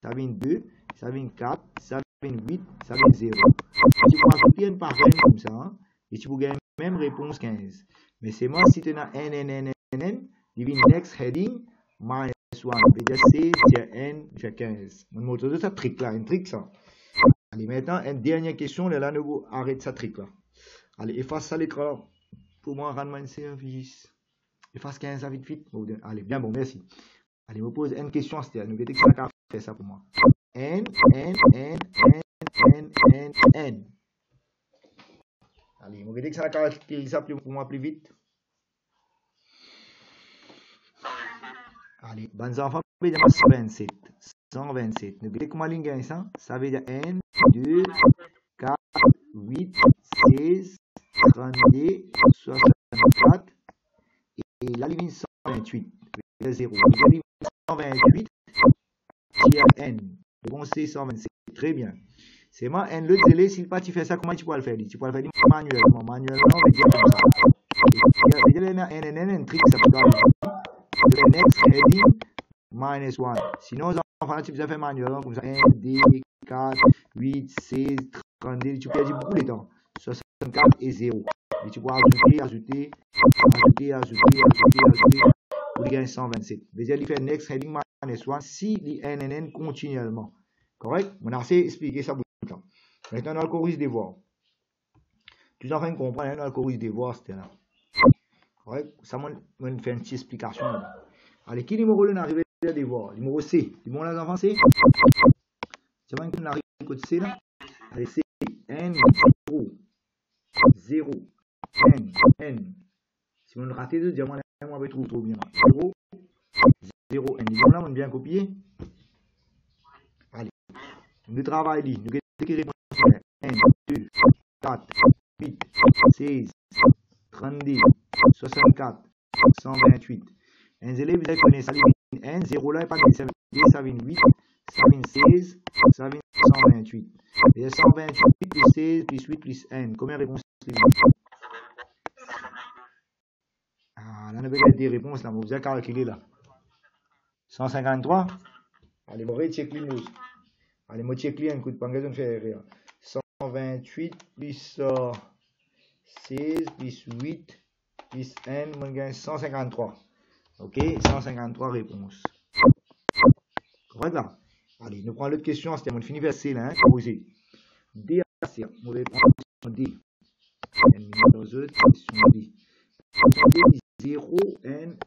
ça vient 2, ça vient 4, ça vient 8, ça vient 0. Tu peux ajouter un par n comme ça, et tu peux gagner même réponse 15. Mais c'est moi, si tu as n, il vient next heading, minus 1. C'est-à-dire C, c'est n, fait 15. On montre de ça trick là, un trick ça. Allez, maintenant, une dernière question, là, nous arrête ça trick là. Allez, efface ça l'écran. Pour moi, rendre-moi un service. Efface 15 ça vite. Allez, bien bon, merci. Allez, je me pose une question, c'est-à-dire, nous verrons que ça fait ça pour moi. N. Allez, je vais que ça caractérise ça pour moi plus vite. Allez, bonnes enfants, 127. 127. Nous verrons comment ligne ça. Ça veut dire N, 2, 4, 8, 16, 32, 64. Et la ligne 128. 0. La ligne 128, qui est N. Bon, c'est 127. Très bien. C'est moi, N, le délai, si pas tu fais ça, comment tu peux le faire? Tu peux le faire manuellement. Manuellement, on va dire comme ça. Il y a un trick, ça peut aller. Le next heading, minus 1. Sinon, enfin, tu peux faire manuellement comme ça. N, D, 4, 8, 16, 32. Tu peux dire beaucoup de temps. 64 et 0. Et tu peux ajouter. Pour gagner 127. Déjà, il fait next heading minus 1 si il NNN continuellement. Correct? On a assez expliqué ça beaucoup de temps. Maintenant, on a le corrige des devoirs. Tu es en train de comprendre, dans le corrige des devoirs, c'était là. Correct? Ça, on fait une petite explication là. Allez, qui numéro là arrive à devoir? Numéro C. Du bon, les enfants, C? C'est vrai qu'on arrive à côté C là? Allez, C. N, 0. N. Si on rate deux diamants, on va trouver trop bien. 0, N. Disons là, on a bien copié. Allez. Nous travaillons. Nous écrivons 1, 2, 4, 8, 16, 32, 64, 128. Un élève, vous connaissez ça, 1, 0 là, pas de ça vient 8, ça vient 16, ça vient 128. Et 128 plus 16 plus 8 plus N. Combien de réponses? Ah, là, on avait des réponses là, vous avez calculé là. 153. Allez, on va checker les mots. Allez, moi checker un coup de pangaison de faire rire. 128 plus 16 plus 8 plus N, on gagne 153. Ok, 153 réponses. Correct là? Allez, nous prenons l'autre question, c'était mon fini verset là, posé. D à C, on va prendre question D. Question D. 0, N,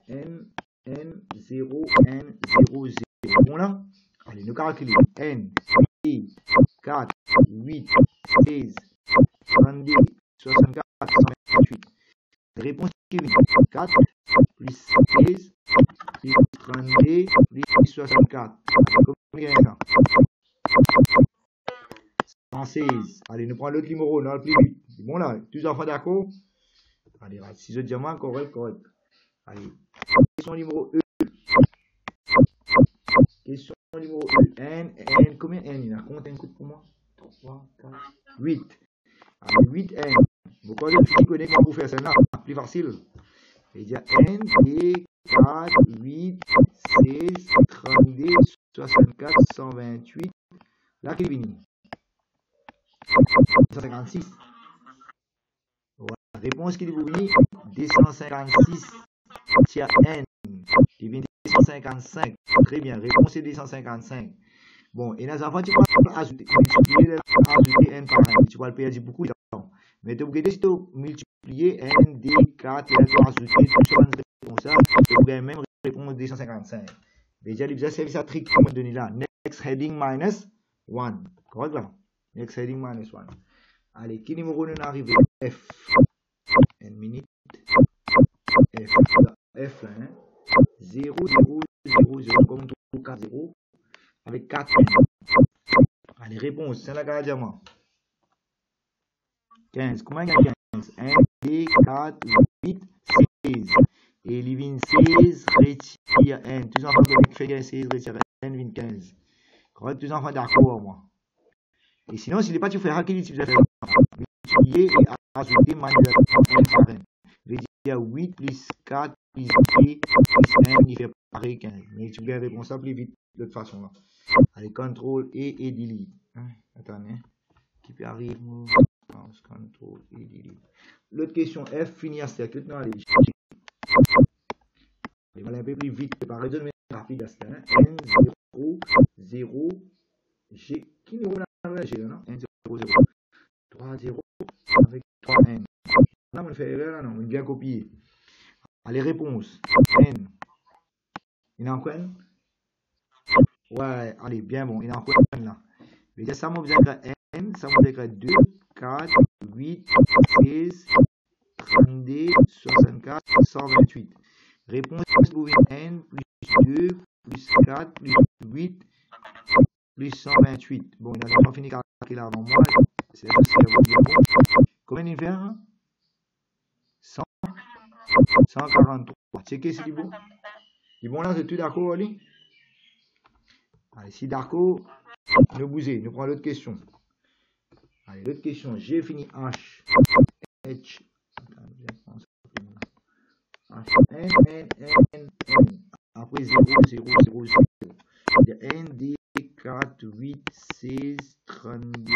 0, N, 0, 0. Bon là? Allez, nous calculons. N, 4, 8, 16, 32, 64, 128. Réponse qui vient 4 plus 16 plus 32 plus 64. Combien ça? 116. Allez, nous prenons l'autre numéro, là, le plus vite. C'est bon là, tous les enfants d'accord? Allez, 6 autres diamants, correct. Allez, question numéro E. Question numéro E. N, combien N? Il a compté un coup pour moi? 3, 4, 8. Allez, 8 N. Vous connaissez comment vous faire celle-là? Plus facile. C'est-à-dire N, D, 4, 8, 16, 32, 64, 128. Là, qui vient? 256. Voilà. Réponse qui vous venir 256 tiers N. Qui vient 255. Très bien. Réponse est 255. Bon, et les enfants, tu peux ajouter N par N. Tu vas le perdre beaucoup de temps. Mais tu peux si tu multiplier N, D, 4, et tu vas ajouter tout ça, comme ça, tu vas même réponse 255. Déjà, il a servi sa trick comme donné là. Next heading minus 1. Correct là? Next heading minus 1. Allez, qui numéro nous arrive? F. Une minute. F. F là, hein? 0, 0, 0, 0, comme 4, 0. Avec 4. Allez, réponse, c'est la gardien. 15. Comment il y a 15? 1, 2, 4, 8, 16. Et il vient 16, retire 1. Tous les enfants qui font 16, retire 1, vient 15. Correct? Tous les enfants d'accord, moi. Et sinon, s'il n'est pas, tu feras qu'il utilise multiplier et ajouter manuellement 1 par 1. Je vais dire 8 plus 4 plus 2 plus 1, il fait pareil 15. Mais tu peux répondre ça plus vite de toute façon là. Allez, CTRL et delete. Attendez. Qui peut arriver? CTRL et delete. L'autre question F, finir cercle. Non, allez, je vais aller un peu plus vite. Par raisonnement rapide à cela. N, 0, 0, G. Qui nous a G là, non? 1, 0, 0. 3, 0 avec 3, N. Là, on fait erreur là, non? On vient copier. Allez, réponse. N. Il y en a quoi? Ouais, allez, bien bon. Il y en a quoi là? Je vais dire ça, moi, vous avez N. Ça, vous avez 2, 4, 8, 16, 32, 64, 128. Réponse, vous avez N plus 2, plus 4, plus 8, plus 128. Bon, il n'a pas fini de calculer avant moi. C'est bien bon. Combien il fait? 100, 143. Checkez si c'est bon. Il est bon là, c'est tout d'accord, allez? Allez, si d'accord, ne bougez, nous prenons l'autre question. Allez, l'autre question, j'ai fini H. H. N, N, N, N. Après 0, 0, 0, 0. N, D, 4, 8, 16, 32,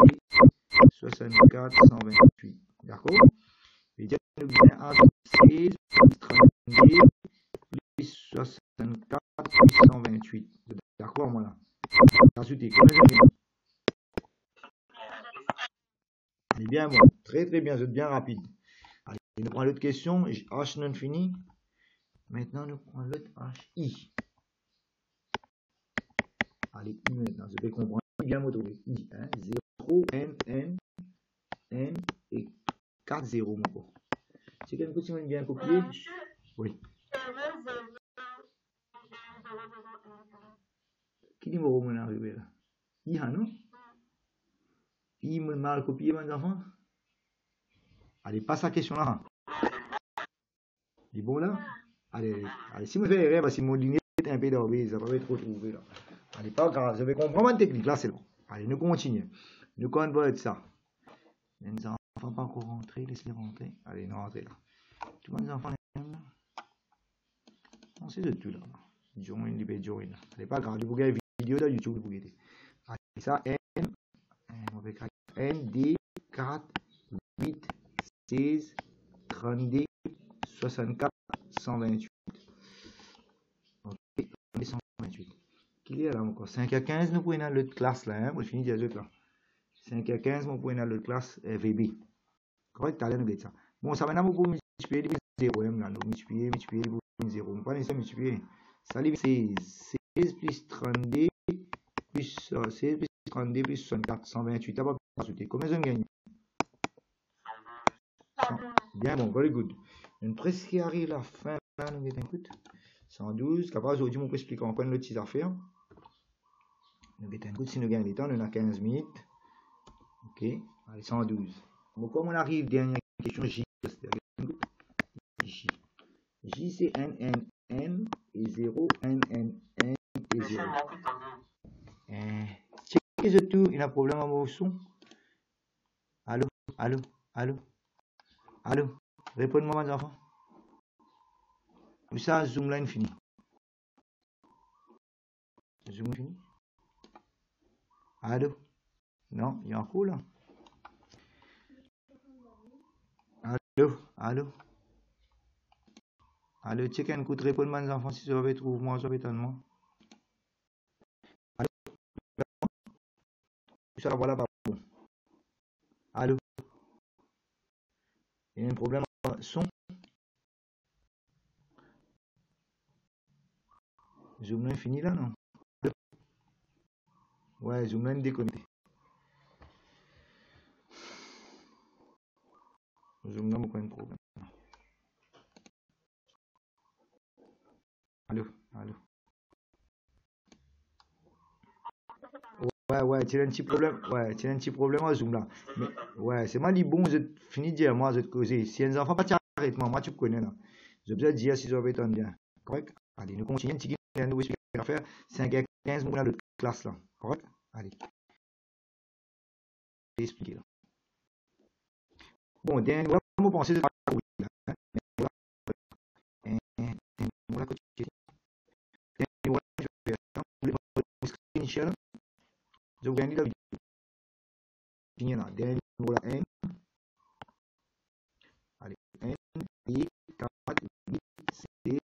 64, 128. D'accord? Je vais dire que nous avons 16, plus 32, plus 64, plus 128. D'accord, voilà. Ajoutez, combien de temps? Allez, bien bon. Très, très bien. Vous êtes bien rapide. Allez, nous prenons l'autre question. H non fini. Maintenant, nous prenons l'autre H, I. Allez, I maintenant. Je vais comprendre bien mon trouver. I. Hein? 0, N, N, N et 4, 0, mon corps. C'est quelque chose qui bien copié? Oui. Qui numéro m'en arrivé là? I, non? I m'a mal copié, mes enfants? Allez, passe la question là. Il est bon là? Allez, allez, si vous faites erreur, parce que mon ligne est un peu d'orbe, ça va être retrouvé là. Allez, pas grave, je vais comprendre ma technique là, c'est bon. Allez, nous continuons. Nous convertons ça. Les enfants pas encore rentrer, laissez-les rentrer. Allez, nous rentrez là. Tous les enfants, on sait de tout là. Join, libère, join. Allez, pas grave, vous regardez la vidéo là, YouTube, vous regardez. Allez, ça, N, D, 4, 8, 16, 32, 64, 128. Ok, 128. Qu'il est là encore? 5 à 15, nous pouvons dans l'autre classe là. Hein? Moi, je finis déjà l'autre là. 5 à 15, nous pouvons dans l'autre classe VB. Correct? Allez, nous mettons ça. Bon, ça maintenant, nous pouvons multiplier les 0. Là, nous multiplier, pour 0. Nous pas nécessairement multiplier. Ça, c'est 16 plus 32 plus 16 plus 32 plus 64, 128. D'abord, ajouter. Combien ça gagne? Bien bon, very good. Une presque arrive la fin là, nous mettons un coup. 112. Capable aujourd'hui, on peut expliquer encore une petite affaire. Nous mettons un coup si nous gagnons du temps, nous avons 15 minutes. Ok, allez, 112. Bon, comme on arrive, dernière question, J. J. J, c'est N, N, N et 0, N, N, N et 0. Checkez le tout, il y a un problème à mon son. Allô, allô, allô, allô, répondez-moi, mes enfants. Où ça, Zoom line fini? Zoom fini? Allô? Non, il y a un coup là. Allô, allô. Allô, check un coup de répondre, mes enfants, si vous avez trouvé moi, ça va étonnement. Allô? Ça, voilà, pas bon. Allô? Il y a un problème son. Zoom là fini là, non? Ouais, Zoom là déconnecté. Zoom là, mon problème. Allô, allô. Ouais, tu as un petit problème. Ouais, tu as un petit problème à Zoom là. Mais, ouais, c'est moi dit bon, je finis de dire, moi, je te causer. Si un enfant pas t'arrête, moi, tu connais là. Je peux te dire si ça va être bien. Correct? Allez, nous continuons. Un petit nous à faire 5h15, mon de classe là. Correct? Allez, je vais expliquer là. Bon, dernier, on va penser de la là. Je vous gagne la vidéo. Fini là. Dernier numéro là, 1. Allez, 1, et 4, 8, 16,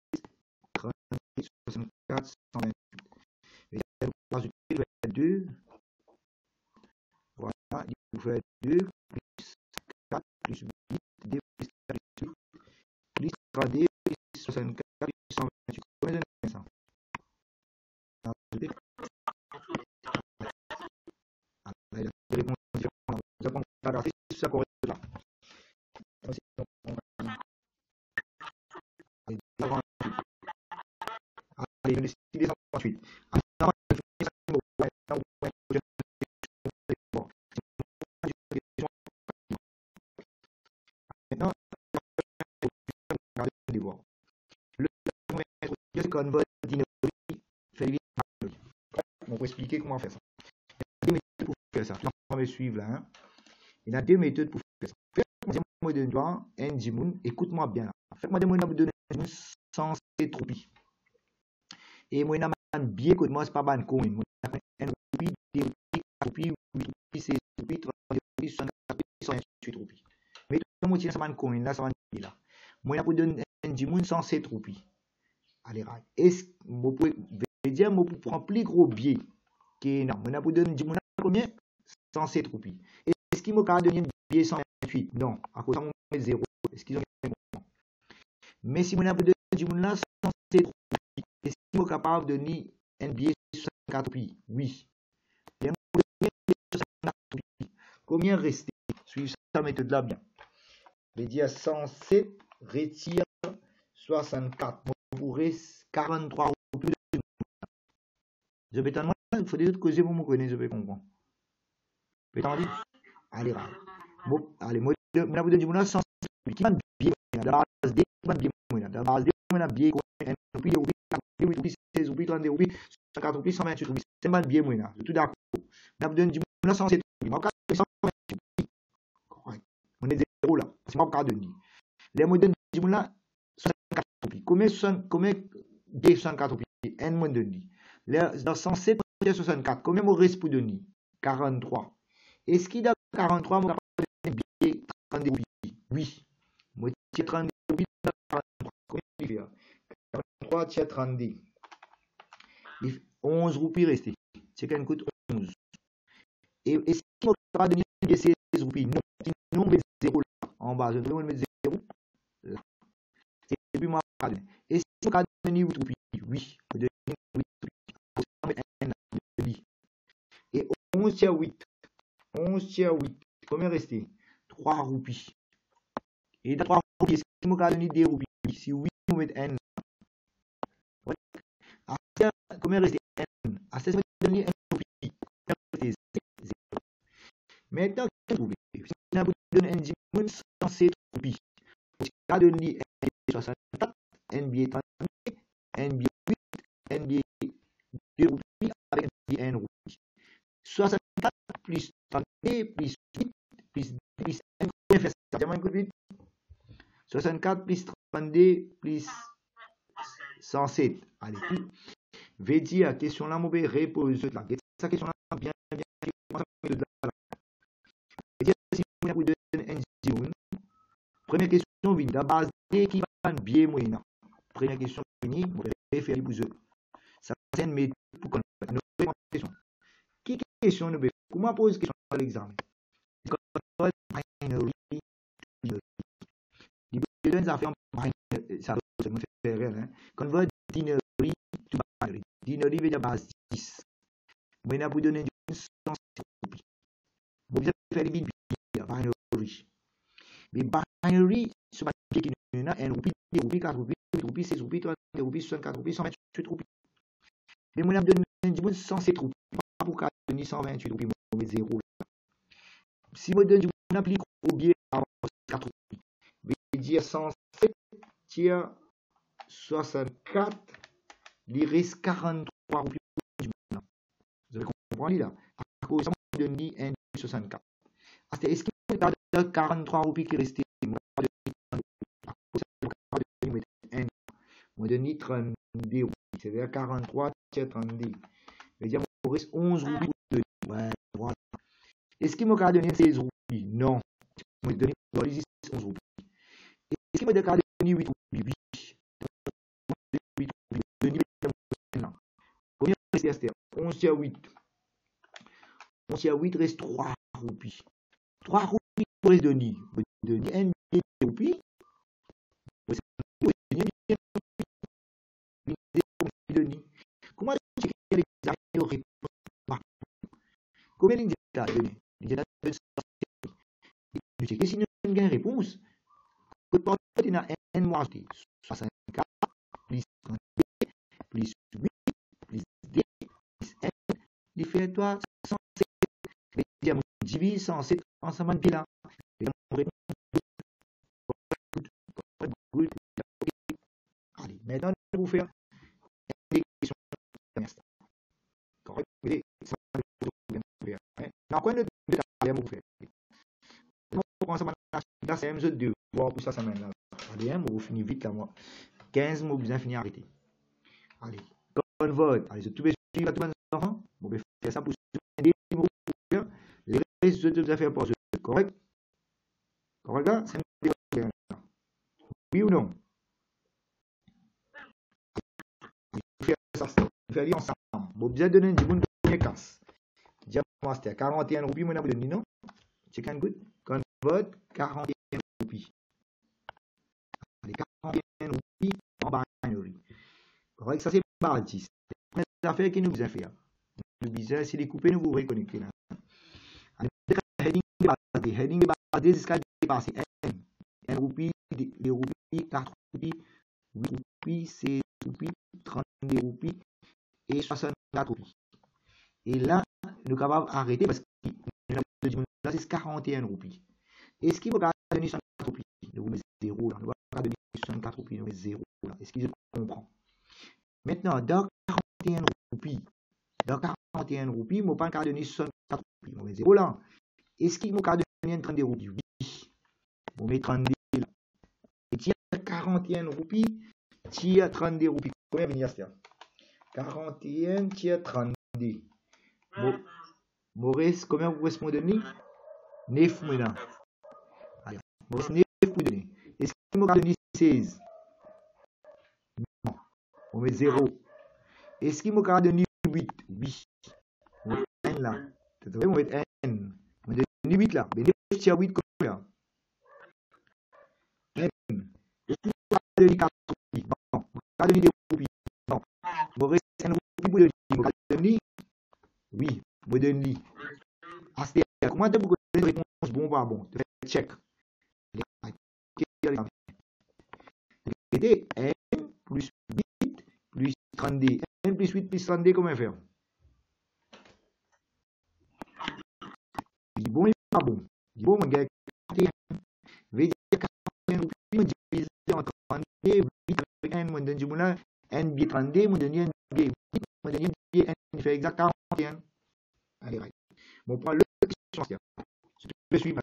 38, 64, 128. Et là, vous rajoutez le 2. Voilà, vous faites 2 plus 4 plus 8, 2 plus 4 plus 8, plus 3D plus 64 plus 128. Combien de temps ça? La réponse est différente. Vous avez regardé si ça correspond là. Allez, le décider 128. Maintenant, regardez voir. Le c'est qu'on va dire on va expliquer comment faire ça. Il y a deux méthodes pour faire ça. On va me suivre là. Hein. Il y a deux méthodes pour faire ça. Faites-moi de toi, un Jimoun, écoute-moi bien. Faites-moi de moi donner un sans tropie. Et moi, je bien que moi, c'est pas ban coin. Moi, un roupi, des roupi, 8 roupi, 16 roupi, 30 roupi, 64 roupi, 128 roupi. Mais tout le monde, c'est ban coin, là, ça va là. Moi, je donner un Jimoun sans 7 roupi. Allez, est-ce que vous pouvez dire, vous pouvez prendre plus gros biais? Non, on a pour donner combien 107 roupies. Est-ce qu'il m'a donné un billet 128? Non, à cause de mon 0. Est-ce qu'ils ont bon. Mais si on a pour donner 107 roupies, est-ce qu'il est capable de donner un billet 64 roupies? Oui. Et combien restait? Suivez cette méthode-là bien. Je vais dire 107 retire 64. Vous reste 43 roupies. Je vais t'en il faut des autres causer pour me connaître, je vais comprendre. Peut-être dire, allez, allez, moi, je vous donne du monde sans qui va bien, la base D, qui va bien, la base D, on a bien, on a bien, 16 roupies, 32 roupies, 104 roupies, 128 roupies, c'est mal bien, moi, tout d'accord. On vous donne du monde sans 7 roupies, moi, 128 roupies, correct. On est 0 là, c'est moi qui donne. Les modèles du monde là, 64 roupies. Combien 64 roupies? Un moins de dit. Dans 107 64, combien me reste pour donner? 43. Est-ce qu'il y a 43, moi, bien 30 roupies? Oui. Moi, tiens 30 roupies, 43. Combien il fait? 43, tiens 30. 11 roupies restées. C'est qu'elle coûte 11. Et est-ce qu'il va donner 16 roupies? Non. Sinon, on met 0 là. En bas, je vais mettre 0 là. Et puis, moi, est-ce qu'il va donner 8 roupies? Oui. Je vais donner 8 roupies. Et 11 tiers 8. 11 tiers 8. Combien resté? 3 roupies. Et dans 3 roupies, est-ce qu'il m'a donné 2 roupies? Si oui, on met N. Ouais. Combien resté? N. À 16, on va donner 1 roupie. Combien resté? 0. Maintenant, qu'est-ce que vous voulez? Si on a donné un dimanche sans 7 roupies, on a donné un 64, un billet 30, un billet 8, un billet 2 roupies avec un billet 1 roupie. 64 plus 30 plus 8 plus 10 plus 1, combien fait ça? Diamant, écoute vite. 64 plus 32 plus 107. Allez, plus. Vais dire, question là, je vais répondre là. Cette question là, bien, bien, bien. Dire si vous avez un dimanche. Première question, vient la base qui va bien moyen. Première question, finie, vous vais faire pour eux. Ça, c'est une méthode pour qu'on fasse une question. Quelle question nous fait? Comment pose question à l'examen? Ça me fait rire, hein. Convert binary to binary. Dinari veut dire base 10. Moi, on pour donner du 100 roupies. Bon, vous faire les binary. Mais binary, ce papier qui nous a 1 roupie, 2 roupies, 4 roupies, 8 roupies, 16 roupies, 30 roupies, 64 roupies, 128 roupies. Mais moi, on donne du 107 roupies. Pas pour 128 roupies, moi, 0. Si moi, donne du on applique au biais à 4 roupies. Je vais dire 107 tiers 64, il reste 43 roupies. Vous avez compris là? À cause de 1 64. Est-ce qu'il y a 43 roupies qui restent? Moi, de 32 roupies. C'est-à-dire 43 tiers 32. C'est-à-dire qu'il reste 11 roupies. Ouais, voilà. Est-ce qu'il m'a donné 16 roupies? Non. Il m'a donné 11 roupies. Est-ce qu'il m'a donné 8 roupies? Oui. 8 roupies. Combien reste? 11 tiers 8. 11 tiers 8 reste 3 roupies. 3 roupies pour les donner. Donner 1 roupies. Comment checker les réponses? Combien d'états donné? Les états de checker si nous avons une réponse. Que par il y a n moins 64 plus 32 plus 8 plus d plus n. Il fait 3 107. Il y a divise 107 ensemble de là. Allez, maintenant nous allons faire une question. Correct. Dans quoi nous allons faire? On commence à faire un jeu de voir pour ça maintenant. Allez, on va finir vite là, moi. 15 mots bien fini arrêter. Allez, bonne vote. Allez, je tout vais suivre à tous les enfants. On va faire ça pour aider les mots. Les restes de faire pour correct? Correct là? C'est oui ou non? On fait ça. On fait ensemble. Bon, bien donner une bonne casse. Diamant, c'était 41 roupies, moi, je vous non? Check and good. Quand vote, 41 roupies. Allez, 41 roupies en binary. Correct, ça c'est bâti. C'est une affaire qui nous a fait. Le bizarre, si les coupés, nous vous reconnectez là. Allez, heading bâti. Heading bâti, c'est ce qu'il a passé. 1 roupie, 2 roupies, 4 roupies, 8 roupies, 16 roupies, 32 roupies et 64 roupies. Et là, nous sommes capables d'arrêter parce que là, c'est 41 roupies. Est-ce qu'il va donner 64 roupies? Nous vous mettez 0 là. Nous va donner 64 roupies, nous mettez 0 là. Est-ce qu'il comprend? Maintenant, dans 41 roupies, nous ne pouvons pas donner 64 roupies. Nous mettez 0 là. Est-ce qu'il va donner 32 roupies? Oui. Nous mettez 32 là. Et tiens, 41 roupies, tiens 32 roupies. Combien venir à 41, tiens 32. Maurice, combien vous pouvez me donner? 9 maintenant. Allez, Maurice, 9 pour donner. Est-ce qu'il m'a donné 16? Non. On met 0. Est-ce qu'il m'a donné 8? Oui. On met N là. On met N. On met 8 là. Mais 9 tiers 8 combien? N. Est-ce qu'il m'a donné 4 roupies? Non. On m'a donné des roupies. Non. Maurice, 1 roupie pour donner. On m'a donné? Oui. On m'a donné. Comment tu peux donner une réponse bon ou pas bon? Tu fais check. N plus 8 plus 32. N plus 8 plus 32, comment faire? Il dit bon, il n'est pas bon. Il dit bon, mon gars, 41. Je vais dire 41 roupies, je divise en 32, 8 avec N, mon donne du moulin, N biais 32, mon donne N biais 8, mon donne N biais N, il fait exact 41. Allez, right. Bon, on prend le question. Si tu peux suivre,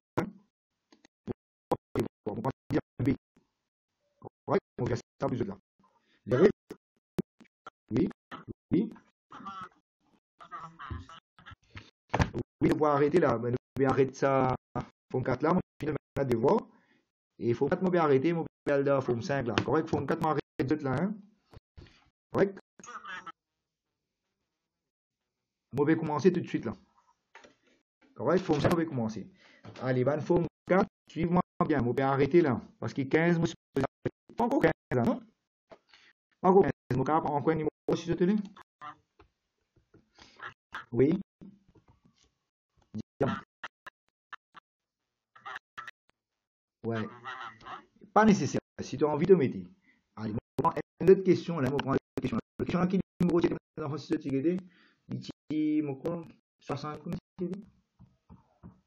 on va dire B. Ouais, on va ça plus de là. Les règles? Oui, oui. Oui, on va arrêter là. On va arrêter ça. Forme 4 là, on finit maintenant de voir. Et forme 4, on va arrêter, on va aller dans forme 5 là. Correct? Forme 4, on va arrêter là. Hein? Correct? On va commencer tout de suite là. Correct? Forme 5, on va commencer. Allez, bonne forme 4, suivez-moi bien. On va arrêter là. Parce que 15, pas encore 15 là, non? Pas encore 15. On va prendre un numéro, s'il te plaît. Oui. Ouais. Pas nécessaire. Si tu as envie de mettre. Allez, on prend une autre question là. On prend une autre question. La question là qui numéro de mes enfants, si tu tigres, il dit, mon quoi, 60, comment tu dis?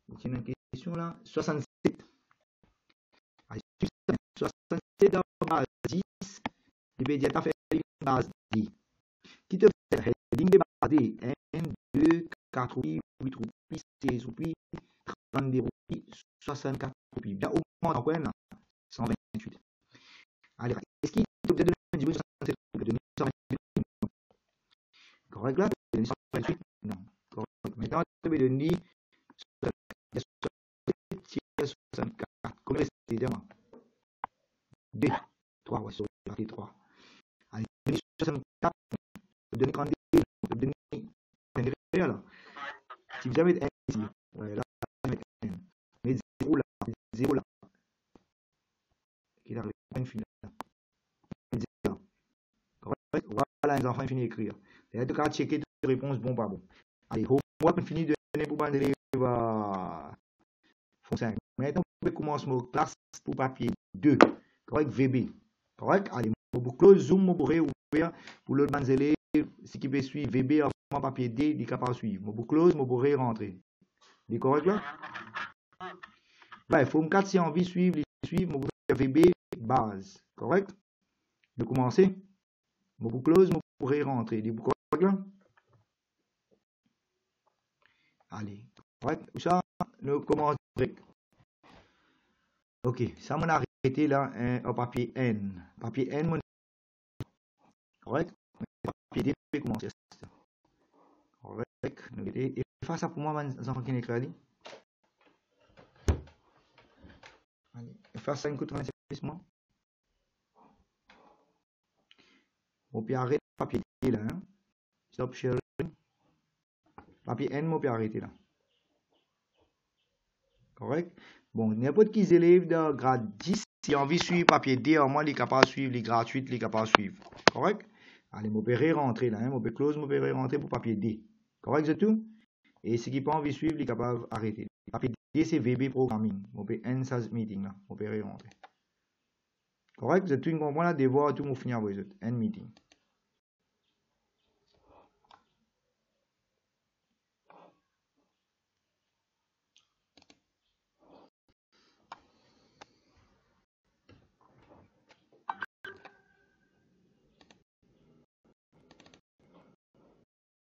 Il y a une question là. 67. Allez, 67 dans base 10. L'immédiat fait base 10. Qui te fait ligne de base D? 1, 2, 4 roupies, 8 roupies, 16 roupies, 32 roupies, 64 roupies. Bien, au moins, on là. 128. Allez, est-ce qu'il te donne un niveau de 67 roupies? De 128? Correct là? De 128? Non. Correct. Maintenant, tu me donnes 64. Combien c'est déjà? 2. 3, ouais, sur la partie 3. Allez, 64. Je donne 32. Je donne 32 là. Si vous avez un ici, ouais, là, mais 0 là, 0 là. Qui arrive à une finale. Correct? Voilà, les enfants, ils finissent d'écrire. Et en tout cas, checker toutes les réponses, bon, pas bon. Allez, homework, finit de donner pour les élèves. Font 5. Maintenant, on commence mon classe pour papier 2. Correct? VB. Correct? Allez, on peut close zoom, on peut ouvrir pour l'autre bande élève. Ce qui peut suivre VB en papier D, il est capable de suivre. On peut close, on peut rentrer. C'est correct là? Ouais, il faut me 4 si envie de suivre, on peut faire VB base. Correct? De commencer. On peut close, on peut rentrer. C'est correct là? Allez. Correct? Ça, nous commençons direct. Ok, ça m'a arrêté là au papier N. Papier N, mon... Correct? Papier D, je vais commencer. Correct. Et face à pour moi, les enfants qui sont éclairés. Allez, face à une coup de investissement. Mon pied arrête papier D là. Hein? Stop sharing. Papier N, mon pied arrêté là. Correct? Bon, n'importe qui élève de grade 10, si envie de suivre papier D, au moins, il est capable de suivre les gratuites, il est capable de suivre. Correct? Allez, mon père rentrer là, hein? Mon père close, mon père rentrer pour papier D. Correct, c'est tout? Et ce qui pas envie de suivre, il est capable d'arrêter. Papier D, c'est VB Programming. Mon père N, ça meeting là. Mon père rentrer. Correct? C'est tout, une comprendre là, devoir, tout, mon finir avec eux. N meeting.